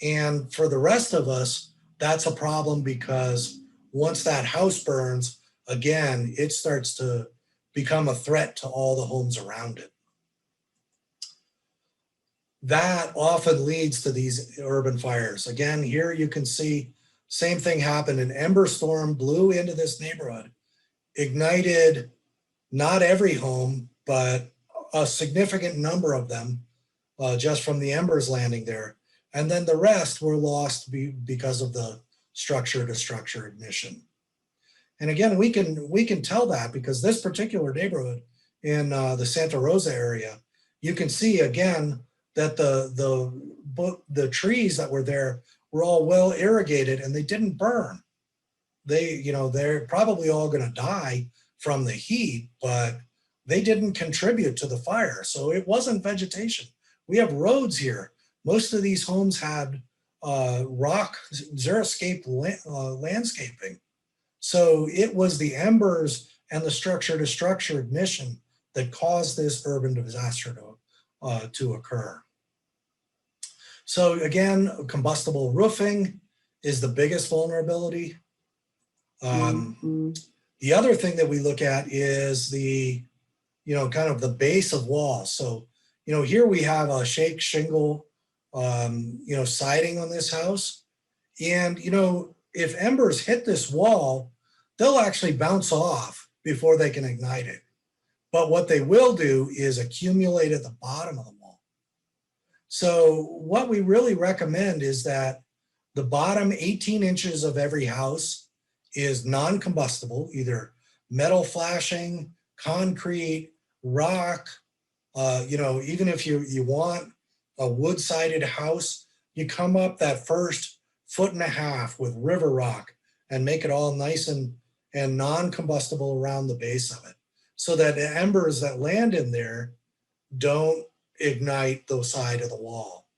And for the rest of us, that's a problem because once that house burns, again, it starts to become a threat to all the homes around it. That often leads to these urban fires. Again, here you can see same thing happened. An ember storm blew into this neighborhood, ignited not every home, but a significant number of them just from the embers landing there. And then the rest were lost because of the structure to structure ignition. And again, we can tell that because this particular neighborhood in the Santa Rosa area, you can see again that the trees that were there were all well irrigated and they didn't burn. They're probably all going to die from the heat, but they didn't contribute to the fire. So it wasn't vegetation. We have roads here. Most of these homes had rock xeriscape landscaping. So it was the embers and the structure to structure ignition that caused this urban disaster to occur. So again, combustible roofing is the biggest vulnerability. The other thing that we look at is the, kind of the base of walls. So Here we have a shake shingle, siding on this house. And, if embers hit this wall, they'll actually bounce off before they can ignite it. But what they will do is accumulate at the bottom of the wall. So what we really recommend is that the bottom 18 inches of every house is non-combustible, either metal flashing, concrete, rock, even if you want a wood-sided house, you come up that first 1.5 feet with river rock and make it all nice and non-combustible around the base of it, so that the embers that land in there don't ignite the side of the wall.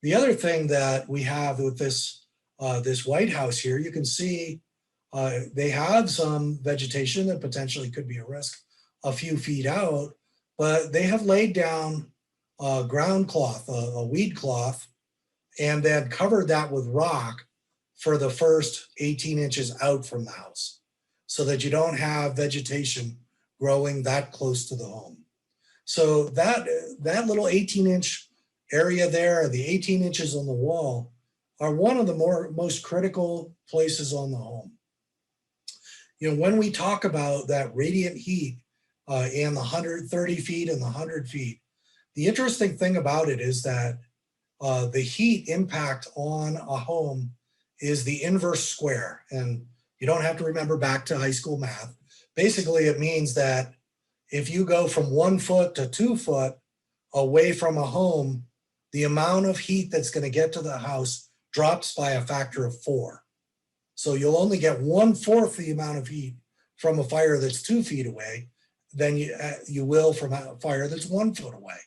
The other thing that we have with this White House here, you can see they have some vegetation that potentially could be a risk a few feet out, but they have laid down ground cloth, a weed cloth, and then covered that with rock for the first 18 inches out from the house, so that you don't have vegetation growing that close to the home. So that little 18-inch area there, the 18 inches on the wall, are one of the most critical places on the home. When we talk about that radiant heat and the 130 feet and the 100 feet, the interesting thing about it is that the heat impact on a home is the inverse square. And you don't have to remember back to high school math. Basically, it means that if you go from 1 foot to 2 foot away from a home, the amount of heat that's going to get to the house drops by a factor of 4. So you'll only get 1/4 the amount of heat from a fire that's 2 feet away than you will from a fire that's 1 foot away.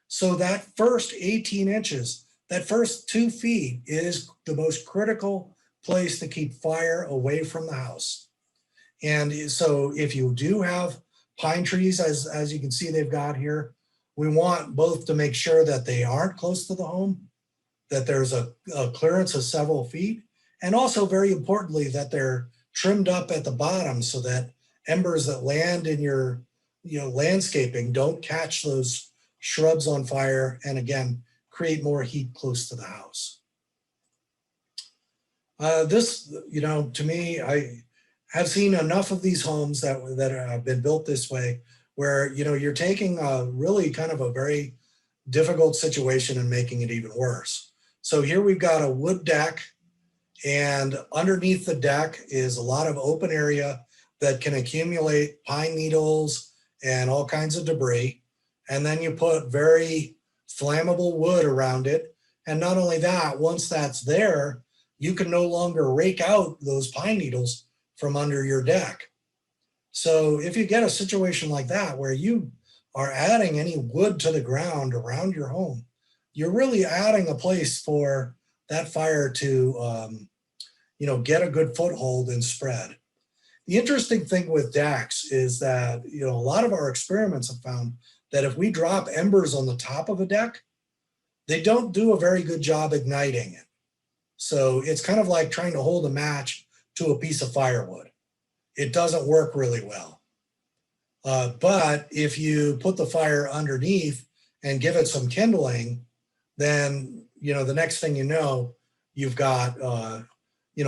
So that first 18 inches, that first 2 feet is the most critical place to keep fire away from the house. And so if you do have pine trees, as you can see they've got here, we want both to make sure that they aren't close to the home, that there's a clearance of several feet, and also very importantly that they're trimmed up at the bottom so that embers that land in your landscaping don't catch those shrubs on fire and again create more heat close to the house. This, to me, I have seen enough of these homes that have been built this way where you're taking a really kind of a very difficult situation and making it even worse. So here we've got a wood deck, and underneath the deck is a lot of open area that can accumulate pine needles and all kinds of debris. And then you put very flammable wood around it. And not only that, once that's there, you can no longer rake out those pine needles from under your deck. So if you get a situation like that where you are adding any wood to the ground around your home, you're really adding a place for that fire to get a good foothold and spread. The interesting thing with decks is that a lot of our experiments have found that if we drop embers on the top of a deck, they don't do a very good job igniting it. So it's kind of like trying to hold a match to a piece of firewood. It doesn't work really well. But if you put the fire underneath and give it some kindling, then the next thing you know, you've got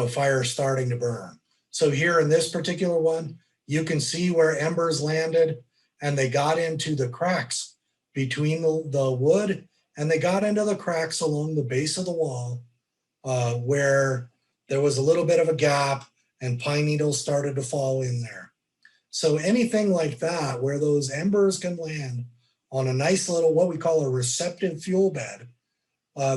fire starting to burn. So here in this particular one, you can see where embers landed, and they got into the cracks between the wood, and they got into the cracks along the base of the wall where there was a little bit of a gap and pine needles started to fall in there. So anything like that, where those embers can land on a nice little, what we call a receptive fuel bed,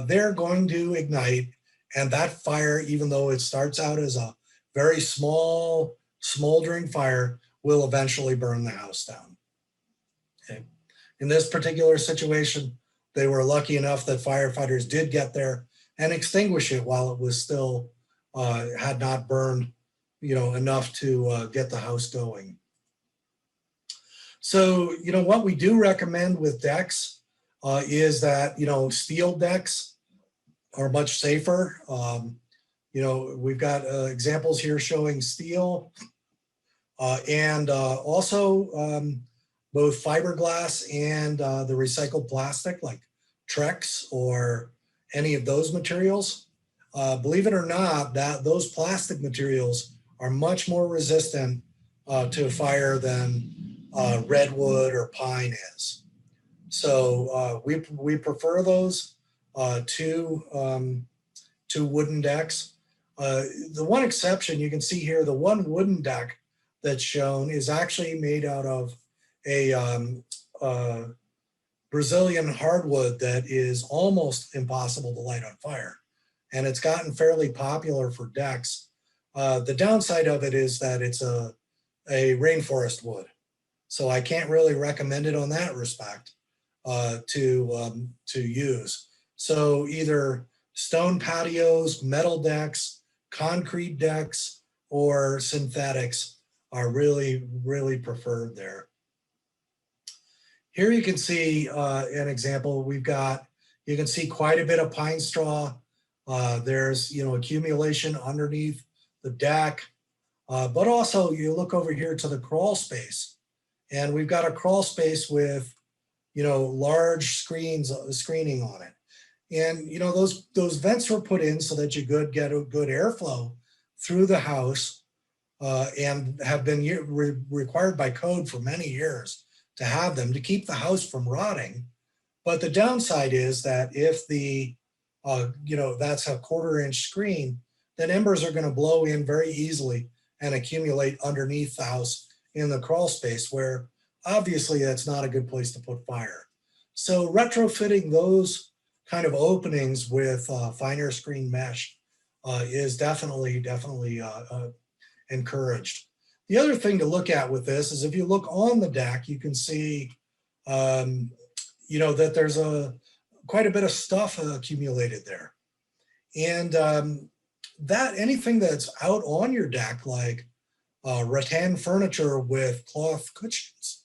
they're going to ignite, and that fire, even though it starts out as a very small, smoldering fire, will eventually burn the house down. Okay. In this particular situation, they were lucky enough that firefighters did get there and extinguish it while it was still, had not burned, enough to get the house going. So, what we do recommend with decks is that, steel decks are much safer. We've got examples here showing steel and also both fiberglass and the recycled plastic like Trex or any of those materials. Believe it or not, those plastic materials are much more resistant to fire than redwood or pine is. So we prefer those to wooden decks. The one exception you can see here, the one wooden deck that's shown is actually made out of a Brazilian hardwood that is almost impossible to light on fire. And it's gotten fairly popular for decks. The downside of it is that it's a rainforest wood. So I can't really recommend it on that respect to use. So either stone patios, metal decks, concrete decks, or synthetics are really, really preferred there. Here you can see an example. You can see quite a bit of pine straw. There's, accumulation underneath the deck, but also you look over here to the crawl space, and we've got a crawl space with, large screening on it. And, those vents were put in so that you could get a good airflow through the house and have been required by code for many years to have them to keep the house from rotting. But the downside is that if that's a 1/4-inch screen, then embers are going to blow in very easily and accumulate underneath the house in the crawl space, where obviously that's not a good place to put fire. So retrofitting those kind of openings with finer screen mesh is definitely encouraged. The other thing to look at with this is if you look on the deck, you can see, that there's quite a bit of stuff accumulated there. And that anything that's out on your deck, like rattan furniture with cloth cushions,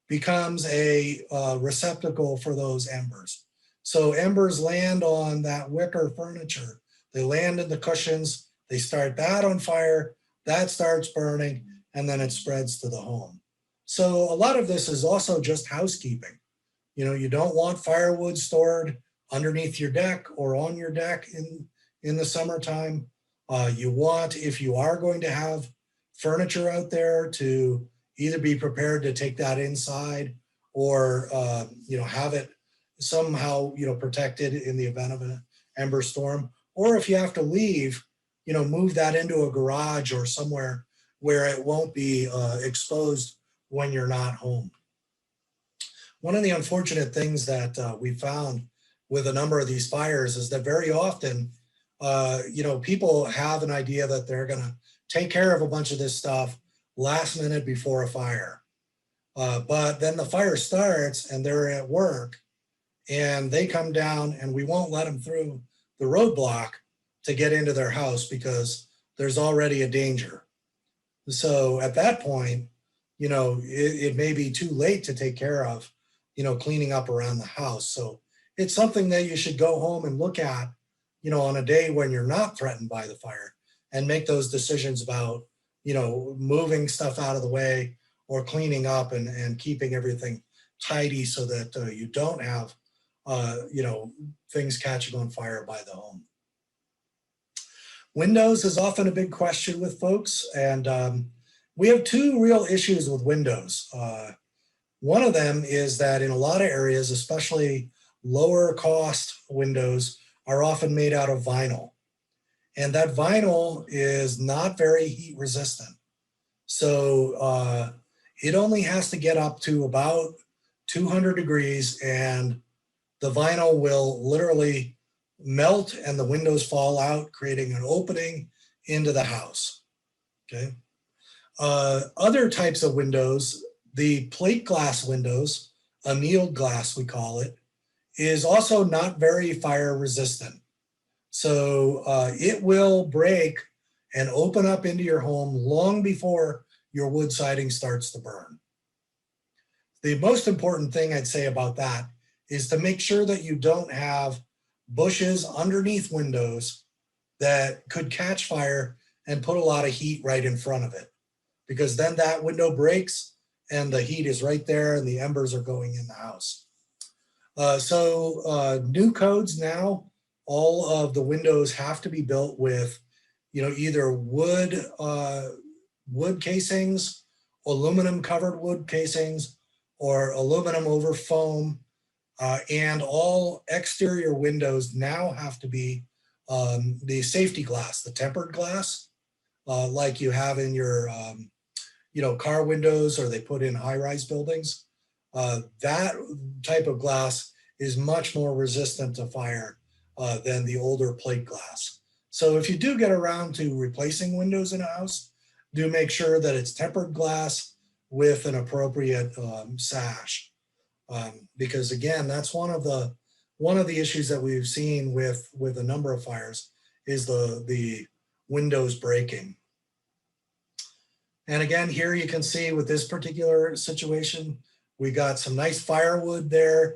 becomes a receptacle for those embers. So embers land on that wicker furniture. They land in the cushions, they start that on fire, that starts burning, and then it spreads to the home. So a lot of this is also just housekeeping. You don't want firewood stored underneath your deck or on your deck in the summertime. You want, if you are going to have furniture out there, to either be prepared to take that inside or have it somehow protected in the event of an ember storm, or if you have to leave, move that into a garage or somewhere where it won't be exposed when you're not home. One of the unfortunate things that we found with a number of these fires is that very often, people have an idea that they're going to take care of a bunch of this stuff last minute before a fire. But then the fire starts and they're at work and they come down and we won't let them through the roadblock to get into their house because there's already a danger. So at that point, it may be too late to take care of, cleaning up around the house. So it's something that you should go home and look at, on a day when you're not threatened by the fire, and make those decisions about, moving stuff out of the way or cleaning up and keeping everything tidy so that you don't have, things catching on fire by the home. Windows is often a big question with folks, and we have two real issues with windows. One of them is that in a lot of areas, especially lower cost windows, are often made out of vinyl. And that vinyl is not very heat resistant. So it only has to get up to about 200 degrees and the vinyl will literally melt and the windows fall out, creating an opening into the house, okay? Other types of windows, the plate glass windows, annealed glass we call it, is also not very fire resistant. So it will break and open up into your home long before your wood siding starts to burn. The most important thing I'd say about that is to make sure that you don't have bushes underneath windows that could catch fire and put a lot of heat right in front of it, because then that window breaks and the heat is right there and the embers are going in the house. New codes now, all of the windows have to be built with, either wood casings, aluminum covered wood casings, or aluminum over foam. And all exterior windows now have to be the safety glass, the tempered glass, like you have in your, car windows, or they put in high-rise buildings. That type of glass is much more resistant to fire than the older plate glass. So if you do get around to replacing windows in a house, do make sure that it's tempered glass with an appropriate sash. Because again, that's one of the issues that we've seen with a number of fires is the windows breaking. And again, here you can see with this particular situation, we got some nice firewood there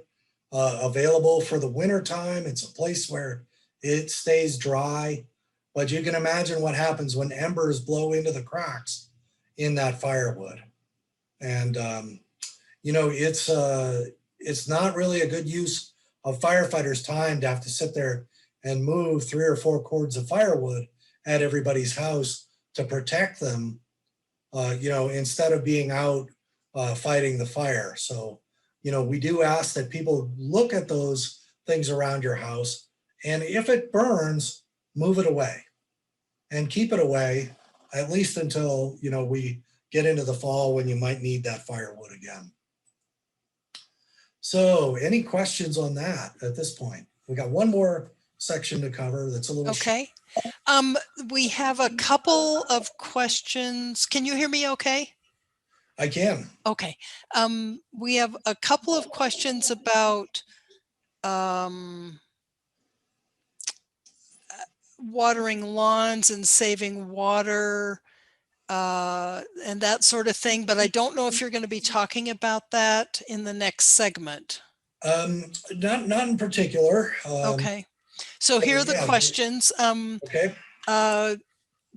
available for the winter time. It's a place where it stays dry, but you can imagine what happens when embers blow into the cracks in that firewood. And it's not really a good use of firefighters' time to have to sit there and move 3 or 4 cords of firewood at everybody's house to protect them, instead of being out fighting the fire. So, we do ask that people look at those things around your house, and if it burns, move it away and keep it away, at least until, we get into the fall when you might need that firewood again. So any questions on that at this point? We got one more section to cover that's a little okay. We have a couple of questions. Can you hear me okay? I can. Okay. We have a couple of questions about watering lawns and saving water and that sort of thing, but I don't know if you're going to be talking about that in the next segment. Not in particular. Okay. So here are the questions. Okay.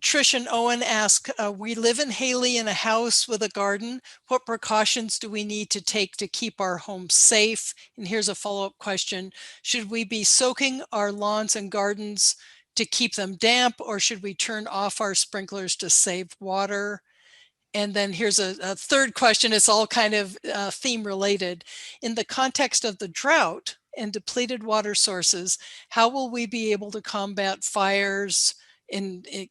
Trish and Owen ask, we live in Hailey in a house with a garden. What precautions do we need to take to keep our home safe? And here's a follow-up question. Should we be soaking our lawns and gardens to keep them damp, or should we turn off our sprinklers to save water? And then here's a third question. It's all kind of theme related. In the context of the drought and depleted water sources, how will we be able to combat fires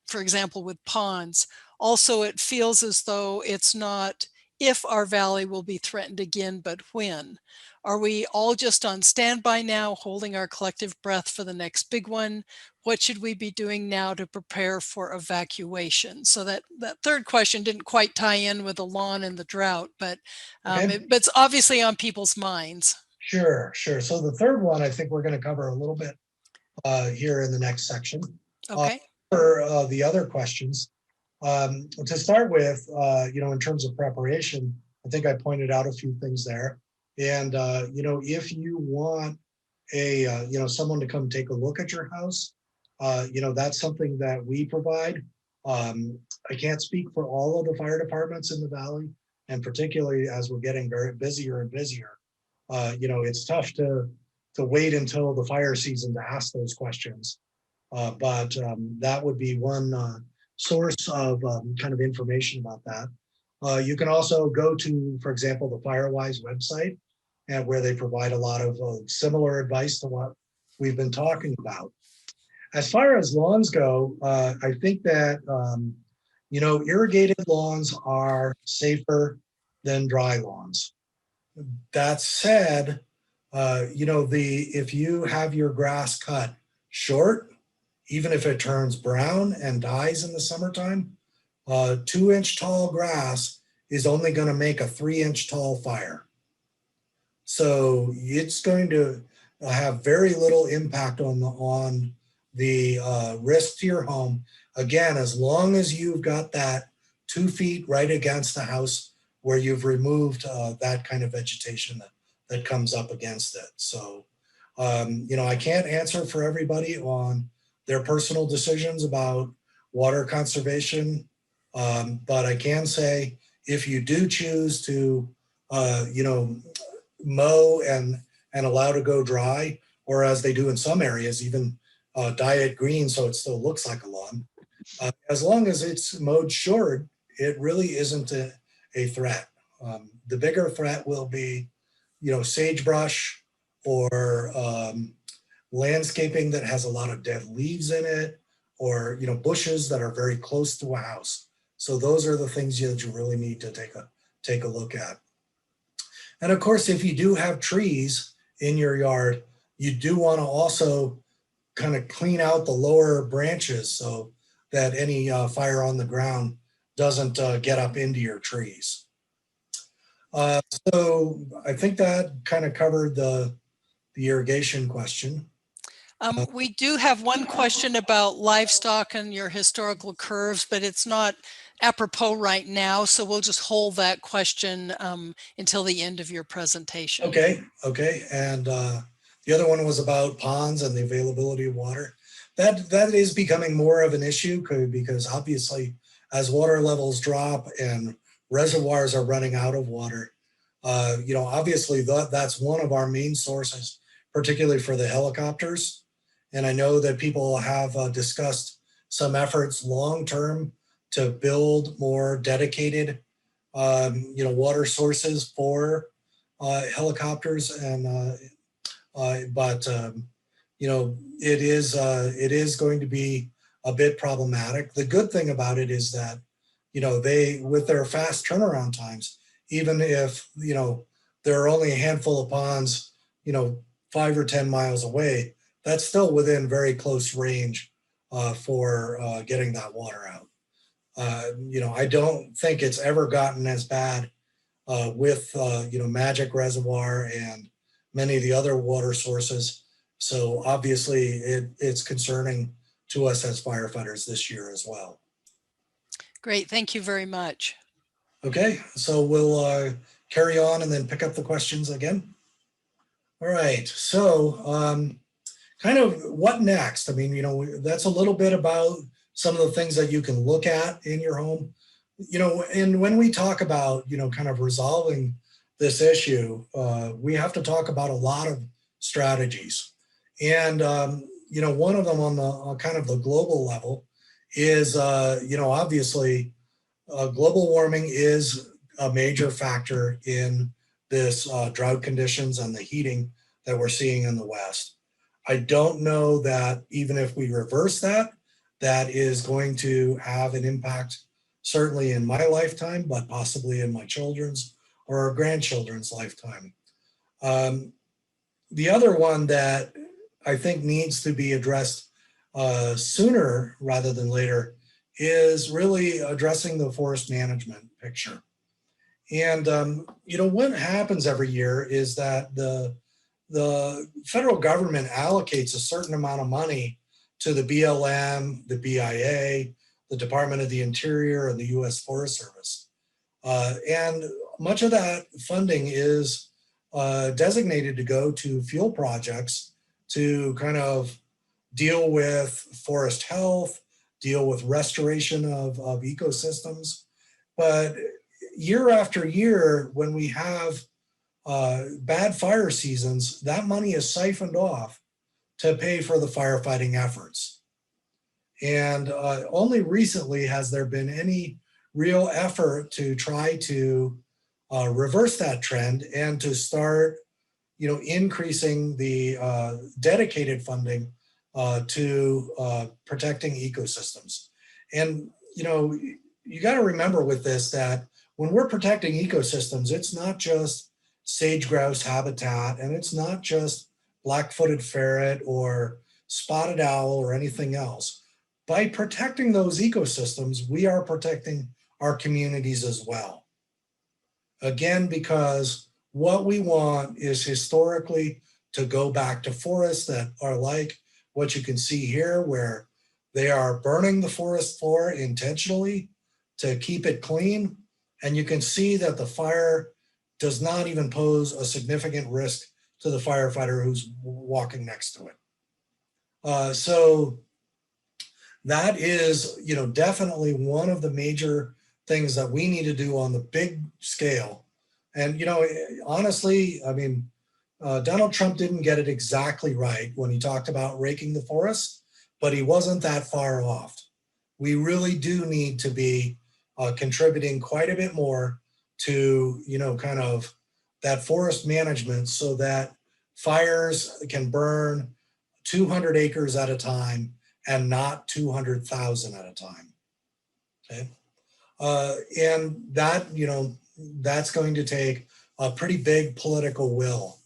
for example, with ponds? Also, it feels as though it's not if our valley will be threatened again, but when. Are we all just on standby now, holding our collective breath for the next big one? What should we be doing now to prepare for evacuation? So that third question didn't quite tie in with the lawn and the drought, but it's obviously on people's minds. Sure. So the third one, I think we're going to cover a little bit here in the next section. Okay. For the other questions, to start with, in terms of preparation, I think I pointed out a few things there. And, if you want someone to come take a look at your house, that's something that we provide. I can't speak for all of the fire departments in the valley, and particularly as we're getting very busier and busier, it's tough to wait until the fire season to ask those questions. But that would be one source of kind of information about that. You can also go to, for example, the Firewise website, and where they provide a lot of similar advice to what we've been talking about. As far as lawns go, I think that, irrigated lawns are safer than dry lawns. That said, if you have your grass cut short, even if it turns brown and dies in the summertime, 2-inch tall grass is only going to make a 3-inch tall fire. So it's going to have very little impact on the risk to your home. Again, as long as you've got that 2 feet right against the house where you've removed that kind of vegetation that comes up against it. So, I can't answer for everybody on their personal decisions about water conservation, but I can say if you do choose to, mow and allow to go dry, or as they do in some areas, even dye it green so it still looks like a lawn. As long as it's mowed short, it really isn't a threat. The bigger threat will be, sagebrush or landscaping that has a lot of dead leaves in it, or bushes that are very close to a house. So those are the things that you really need to take a look at. And of course, if you do have trees in your yard, you do want to also kind of clean out the lower branches so that any fire on the ground doesn't get up into your trees. So I think that kind of covered the irrigation question. We do have one question about livestock and your historical curves, but it's not apropos right now, so we'll just hold that question until the end of your presentation. Okay. And the other one was about ponds and the availability of water. That is becoming more of an issue because obviously as water levels drop and reservoirs are running out of water, obviously that's one of our main sources, particularly for the helicopters. And I know that people have discussed some efforts long-term to build more dedicated, water sources for helicopters. And it is going to be a bit problematic. The good thing about it is that, they, with their fast turnaround times, even if, there are only a handful of ponds, 5 or 10 miles away, that's still within very close range for getting that water out. I don't think it's ever gotten as bad with, Magic Reservoir and many of the other water sources. So obviously it's concerning to us as firefighters this year as well. Great, thank you very much. Okay, so we'll carry on and then pick up the questions again. All right, so kind of what next? I mean, that's a little bit about some of the things that you can look at in your home. And when we talk about, kind of resolving this issue, we have to talk about a lot of strategies. And, one of them on the kind of the global level is, obviously global warming is a major factor in this drought conditions and the heating that we're seeing in the West. I don't know that even if we reverse that, that is going to have an impact, certainly in my lifetime, but possibly in my children's or our grandchildren's lifetime. The other one that I think needs to be addressed sooner rather than later is really addressing the forest management picture. And, what happens every year is that the federal government allocates a certain amount of money to the BLM, the BIA, the Department of the Interior, and the U.S. Forest Service. And much of that funding is designated to go to fuel projects to kind of deal with forest health, deal with restoration of ecosystems. But year after year, when we have bad fire seasons, that money is siphoned off to pay for the firefighting efforts. And only recently has there been any real effort to try to reverse that trend and to start, increasing the dedicated funding to protecting ecosystems. And, you got to remember with this that when we're protecting ecosystems, it's not just sage-grouse habitat, and it's not just black-footed ferret or spotted owl or anything else. By protecting those ecosystems, we are protecting our communities as well. Again, because what we want is historically to go back to forests that are like what you can see here, where they are burning the forest floor intentionally to keep it clean. And you can see that the fire does not even pose a significant risk to the firefighter who's walking next to it. So that is, definitely one of the major things that we need to do on the big scale. And, honestly, I mean, Donald Trump didn't get it exactly right when he talked about raking the forest, but he wasn't that far off. We really do need to be contributing quite a bit more to, kind of that forest management so that fires can burn 200 acres at a time and not 200,000 at a time. Okay. And that, that's going to take a pretty big political will.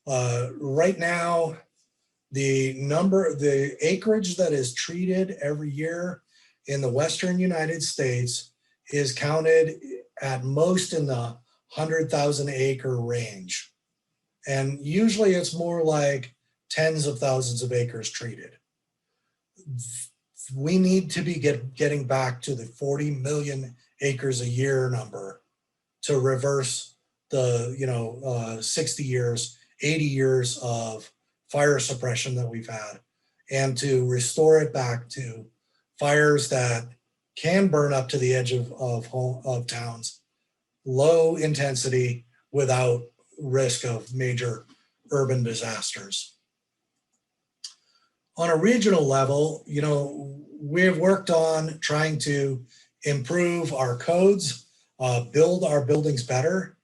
Right now, the acreage that is treated every year in the Western United States is counted at most in the 100,000 acre range. And usually it's more like tens of thousands of acres treated. We need to be getting back to the 40 million acres a year number to reverse the 60 years, 80 years of fire suppression that we've had, and to restore it back to fires that can burn up to the edge of towns, low intensity without risk of major urban disasters. On a regional level, we've worked on trying to improve our codes, build our buildings better.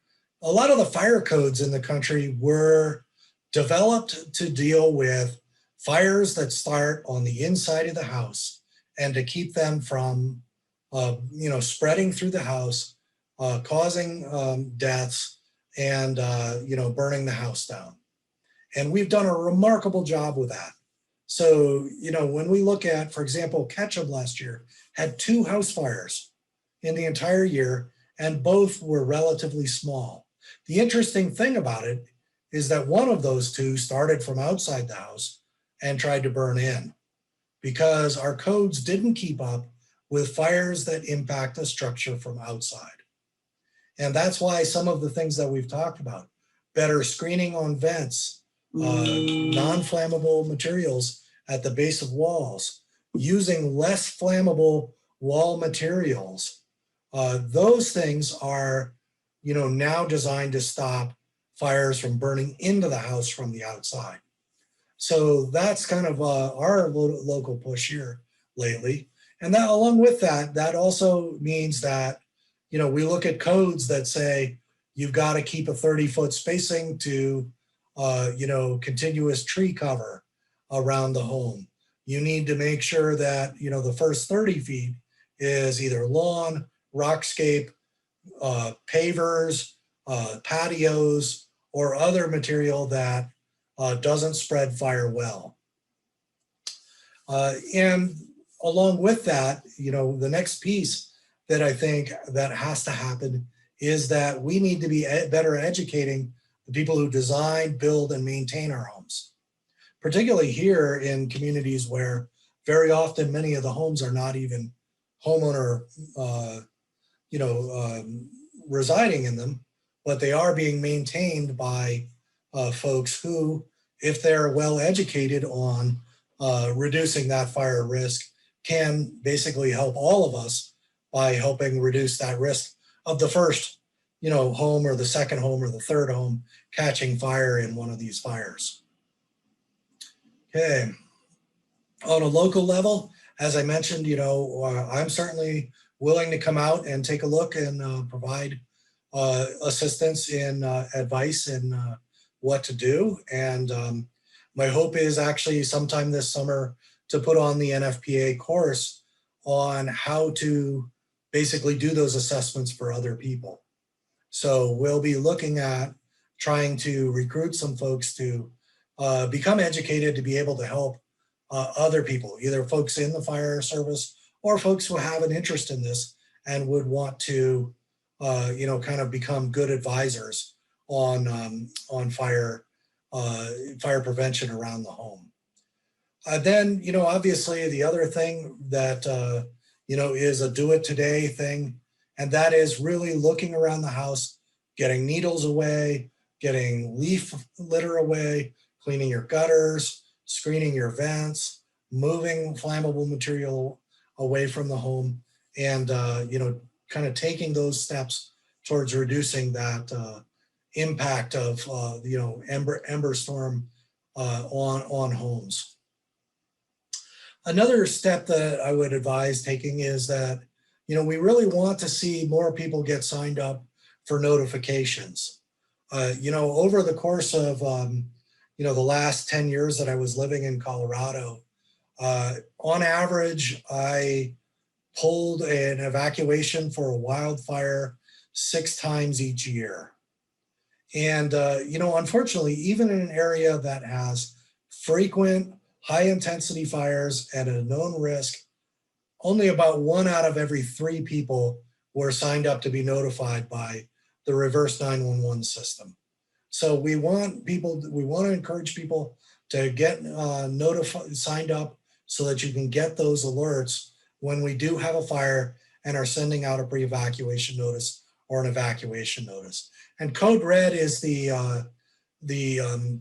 A lot of the fire codes in the country were developed to deal with fires that start on the inside of the house and to keep them from, spreading through the house, causing deaths and, burning the house down. And we've done a remarkable job with that. So, when we look at, for example, Ketchum last year had 2 house fires in the entire year, and both were relatively small. The interesting thing about it is that one of those 2 started from outside the house and tried to burn in, because our codes didn't keep up with fires that impact a structure from outside. And that's why some of the things that we've talked about, better screening on vents, non-flammable materials at the base of walls, using less flammable wall materials, those things are, now designed to stop fires from burning into the house from the outside. So that's kind of our local push here lately. And that, along with that, that also means that, we look at codes that say you've got to keep a 30-foot spacing to, continuous tree cover around the home. You need to make sure that, the first 30 feet is either lawn, rockscape, pavers, patios, or other material that doesn't spread fire well. And along with that, the next piece that I think that has to happen is that we need to be better educating the people who design, build, and maintain our homes, particularly here in communities where very often many of the homes are not even homeowner, residing in them, but they are being maintained by folks who, if they're well educated on reducing that fire risk, can basically help all of us by helping reduce that risk of the first, home or the second home or the third home catching fire in one of these fires. Okay. On a local level, as I mentioned, I'm certainly willing to come out and take a look and provide assistance in advice in what to do. And my hope is actually sometime this summer to put on the NFPA course on how to basically do those assessments for other people. So we'll be looking at trying to recruit some folks to become educated to be able to help other people, either folks in the fire service or folks who have an interest in this and would want to, kind of become good advisors on fire prevention around the home. Then, obviously the other thing that, is a do it today thing, and that is really looking around the house, getting needles away, getting leaf litter away, cleaning your gutters, screening your vents, moving flammable material away from the home, and, kind of taking those steps towards reducing that impact of ember storm on homes. Another step that I would advise taking is that we really want to see more people get signed up for notifications. Over the course of the last 10 years that I was living in Colorado, on average, I pulled an evacuation for a wildfire 6 times each year. And, unfortunately, even in an area that has frequent high intensity fires and a known risk, only about 1 out of every 3 people were signed up to be notified by the reverse 911 system. So we want to encourage people to get signed up so that you can get those alerts when we do have a fire and are sending out a pre-evacuation notice or an evacuation notice. And Code Red is the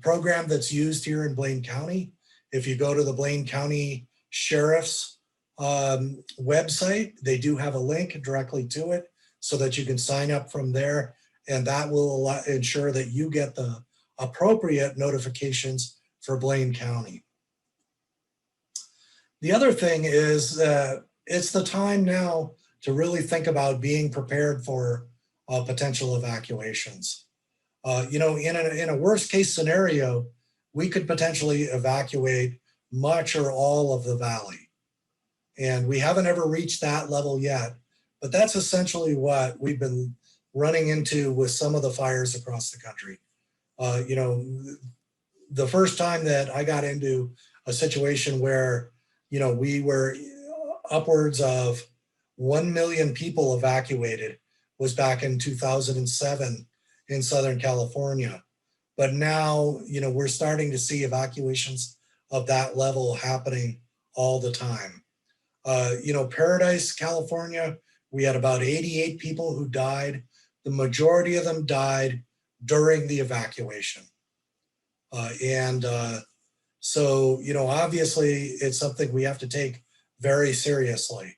program that's used here in Blaine County. If you go to the Blaine County Sheriff's website, they do have a link directly to it so that you can sign up from there, and that will ensure that you get the appropriate notifications for Blaine County. The other thing is that it's the time now to really think about being prepared for potential evacuations. In a worst case scenario, we could potentially evacuate much or all of the valley. And we haven't ever reached that level yet, but that's essentially what we've been running into with some of the fires across the country. The first time that I got into a situation where, we were upwards of 1 million people evacuated was back in 2007 in Southern California. But now, we're starting to see evacuations of that level happening all the time. Paradise, California, we had about 88 people who died. The majority of them died during the evacuation. So, obviously it's something we have to take very seriously.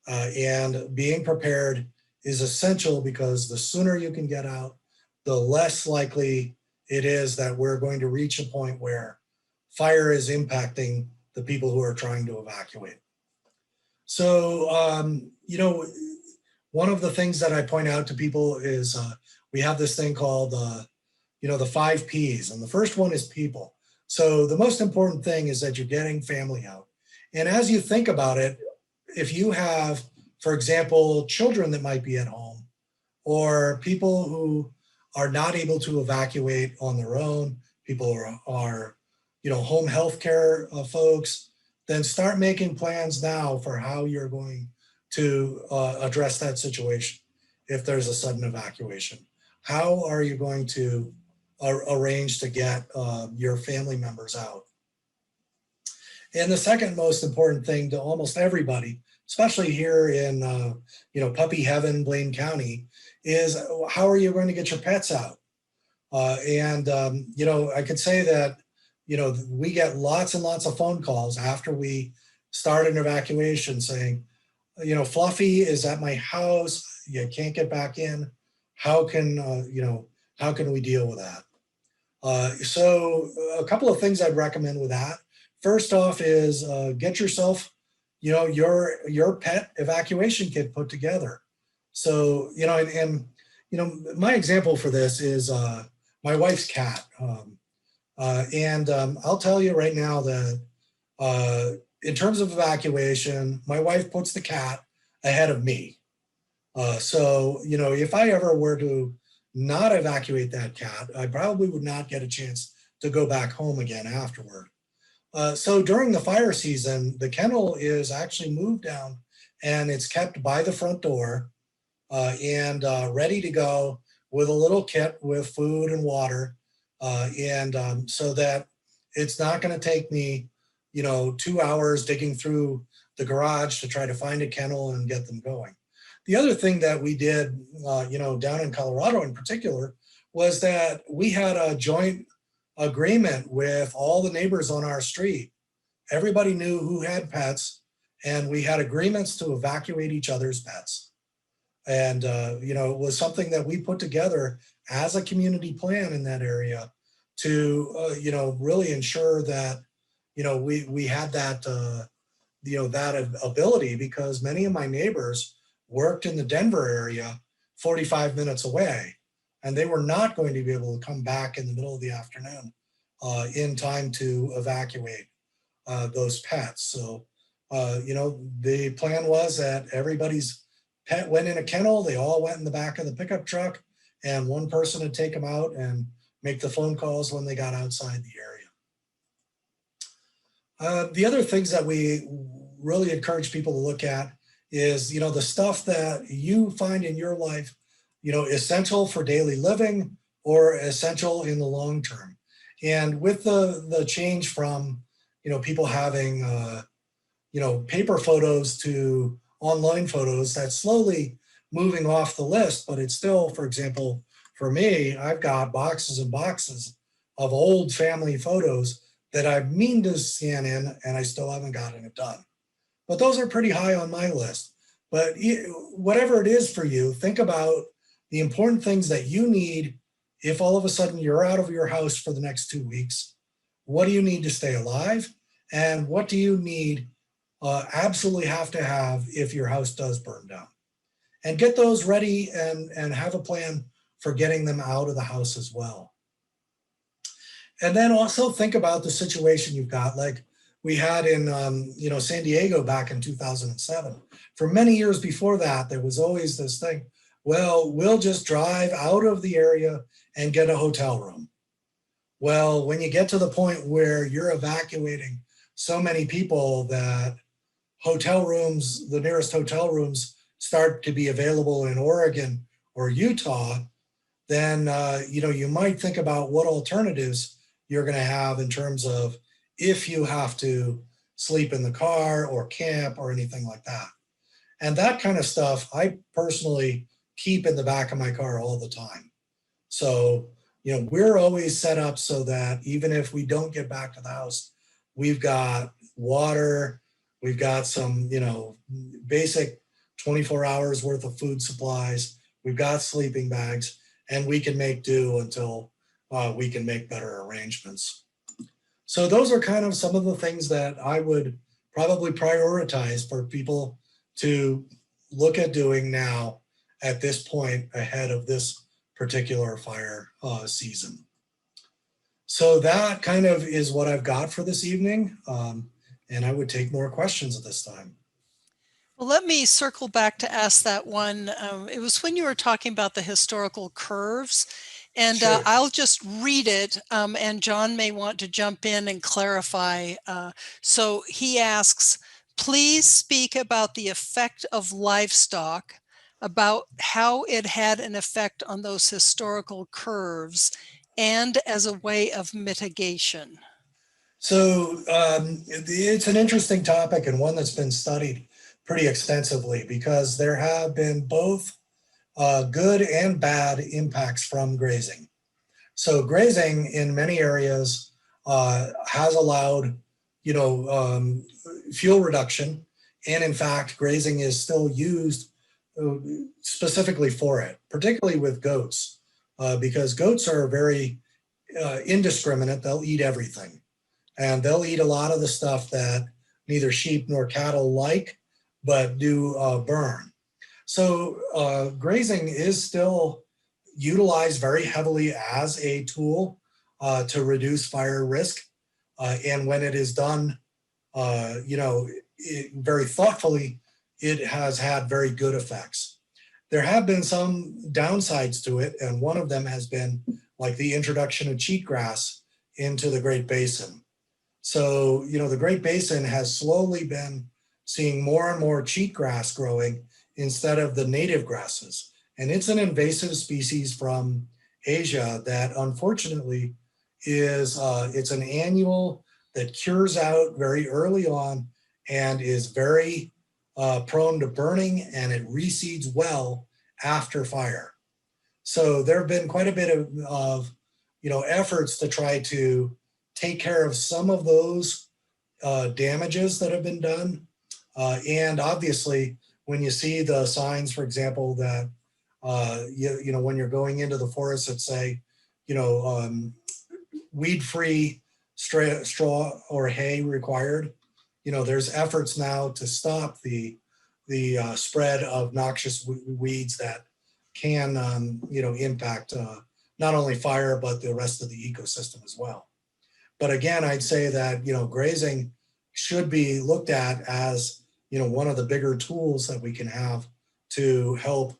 And being prepared is essential because the sooner you can get out, the less likely it is that we're going to reach a point where fire is impacting the people who are trying to evacuate. So, one of the things that I point out to people is we have this thing called, the 5 Ps. And the first one is people. So the most important thing is that you're getting family out. And as you think about it, if you have, for example, children that might be at home, or people who are not able to evacuate on their own, people are home health care folks, then start making plans now for how you're going to address that situation if there's a sudden evacuation. How are you going to arrange to get your family members out? And the second most important thing to almost everybody, especially here in puppy heaven, Blaine County, is how are you going to get your pets out? I could say that we get lots and lots of phone calls after we start an evacuation saying, Fluffy is at my house, you can't get back in. How can we deal with that? So a couple of things I'd recommend with that. First off is get yourself, your pet evacuation kit put together. So, my example for this is my wife's cat. I'll tell you right now that in terms of evacuation, my wife puts the cat ahead of me. So, if I ever were to not evacuate that cat, I probably would not get a chance to go back home again afterward. So during the fire season, the kennel is actually moved down and it's kept by the front door and ready to go with a little kit with food and water. So that it's not going to take me, 2 hours digging through the garage to try to find a kennel and get them going. The other thing that we did, down in Colorado in particular, was that we had a joint agreement with all the neighbors on our street. Everybody knew who had pets, and we had agreements to evacuate each other's pets. And, it was something that we put together as a community plan in that area to, really ensure that, we had that, that ability, because many of my neighbors worked in the Denver area 45 minutes away, and they were not going to be able to come back in the middle of the afternoon in time to evacuate those pets. So, the plan was that everybody's pet went in a kennel. They all went in the back of the pickup truck, and one person would take them out and make the phone calls when they got outside the area. The other things that we really encourage people to look at is, the stuff that you find in your life, essential for daily living or essential in the long term. And with the change from, people having, paper photos to online photos, that's slowly moving off the list, but it's still, for example, for me, I've got boxes and boxes of old family photos that I mean to scan in, and I still haven't gotten it done. But those are pretty high on my list. But whatever it is for you, think about the important things that you need if all of a sudden you're out of your house for the next 2 weeks. What do you need to stay alive? And what do you need, absolutely have to have if your house does burn down? And get those ready and have a plan for getting them out of the house as well. And then also think about the situation you've got, like we had in San Diego back in 2007. For many years before that, there was always this thing, well, we'll just drive out of the area and get a hotel room. Well, when you get to the point where you're evacuating so many people that hotel rooms, the nearest hotel rooms start to be available in Oregon or Utah, then you might think about what alternatives you're going to have in terms of if you have to sleep in the car or camp or anything like that. And that kind of stuff I personally keep in the back of my car all the time. So, we're always set up so that even if we don't get back to the house, we've got water, we've got some, basic 24 hours worth of food supplies, we've got sleeping bags, and we can make do until we can make better arrangements. So those are kind of some of the things that I would probably prioritize for people to look at doing now at this point ahead of this particular fire season. So that kind of is what I've got for this evening. And I would take more questions at this time. Well, let me circle back to ask that one. It was when you were talking about the historical curves, and Sure. I'll just read it, and John may want to jump in and clarify. So he asks, please speak about the effect of livestock, about how it had an effect on those historical curves, and as a way of mitigation. So it's an interesting topic and one that's been studied pretty extensively, because there have been both good and bad impacts from grazing. So grazing in many areas has allowed, fuel reduction. And in fact, grazing is still used specifically for it, particularly with goats, because goats are very indiscriminate. They'll eat everything. And they'll eat a lot of the stuff that neither sheep nor cattle like, but do burn. So grazing is still utilized very heavily as a tool to reduce fire risk. And when it is done, very thoughtfully, it has had very good effects. There have been some downsides to it, and one of them has been like the introduction of cheatgrass into the Great Basin. So, the Great Basin has slowly been seeing more and more cheatgrass growing instead of the native grasses. And it's an invasive species from Asia that unfortunately is, it's an annual that cures out very early on and is very prone to burning, and it reseeds well after fire. So there have been quite a bit of efforts to try to take care of some of those damages that have been done. And obviously, when you see the signs, for example, that you know, when you're going into the forest that say, you know, weed-free straw or hay required, you know, there's efforts now to stop the spread of noxious weeds that can, you know, impact not only fire but the rest of the ecosystem as well. But again, I'd say that, you know, grazing should be looked at as, you know, one of the bigger tools that we can have to help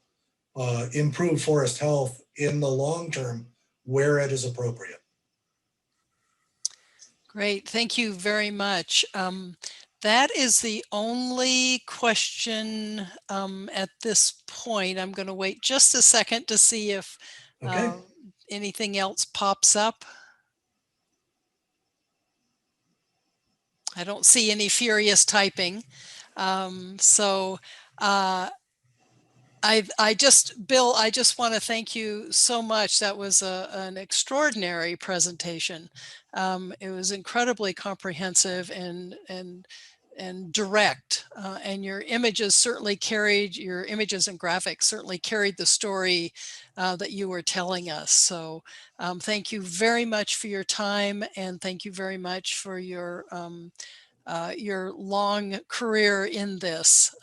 improve forest health in the long term where it is appropriate. Great, thank you very much. That is the only question at this point. I'm going to wait just a second to see if Okay. anything else pops up. I don't see any furious typing. So Bill, I just want to thank you so much. That was an extraordinary presentation. It was incredibly comprehensive and direct, and your images certainly carried, your images and graphics certainly carried the story that you were telling us. So thank you very much for your time, and thank you very much for your long career in this.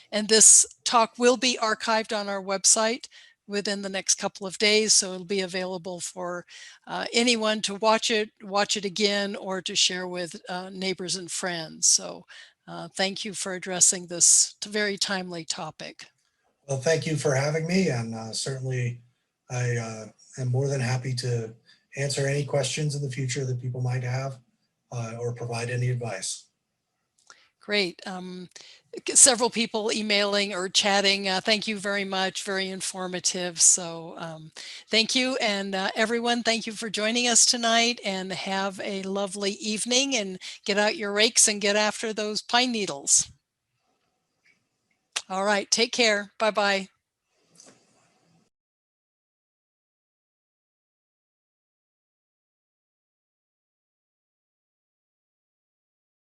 And this talk will be archived on our website within the next couple of days, so it'll be available for anyone to watch it again, or to share with neighbors and friends. So thank you for addressing this very timely topic. Well, thank you for having me, and certainly I am more than happy to answer any questions in the future that people might have or provide any advice. Great. Several people emailing or chatting. Thank you very much. Very informative. So thank you. And everyone, thank you for joining us tonight, and have a lovely evening, and get out your rakes and get after those pine needles. All right. Take care. Bye-bye.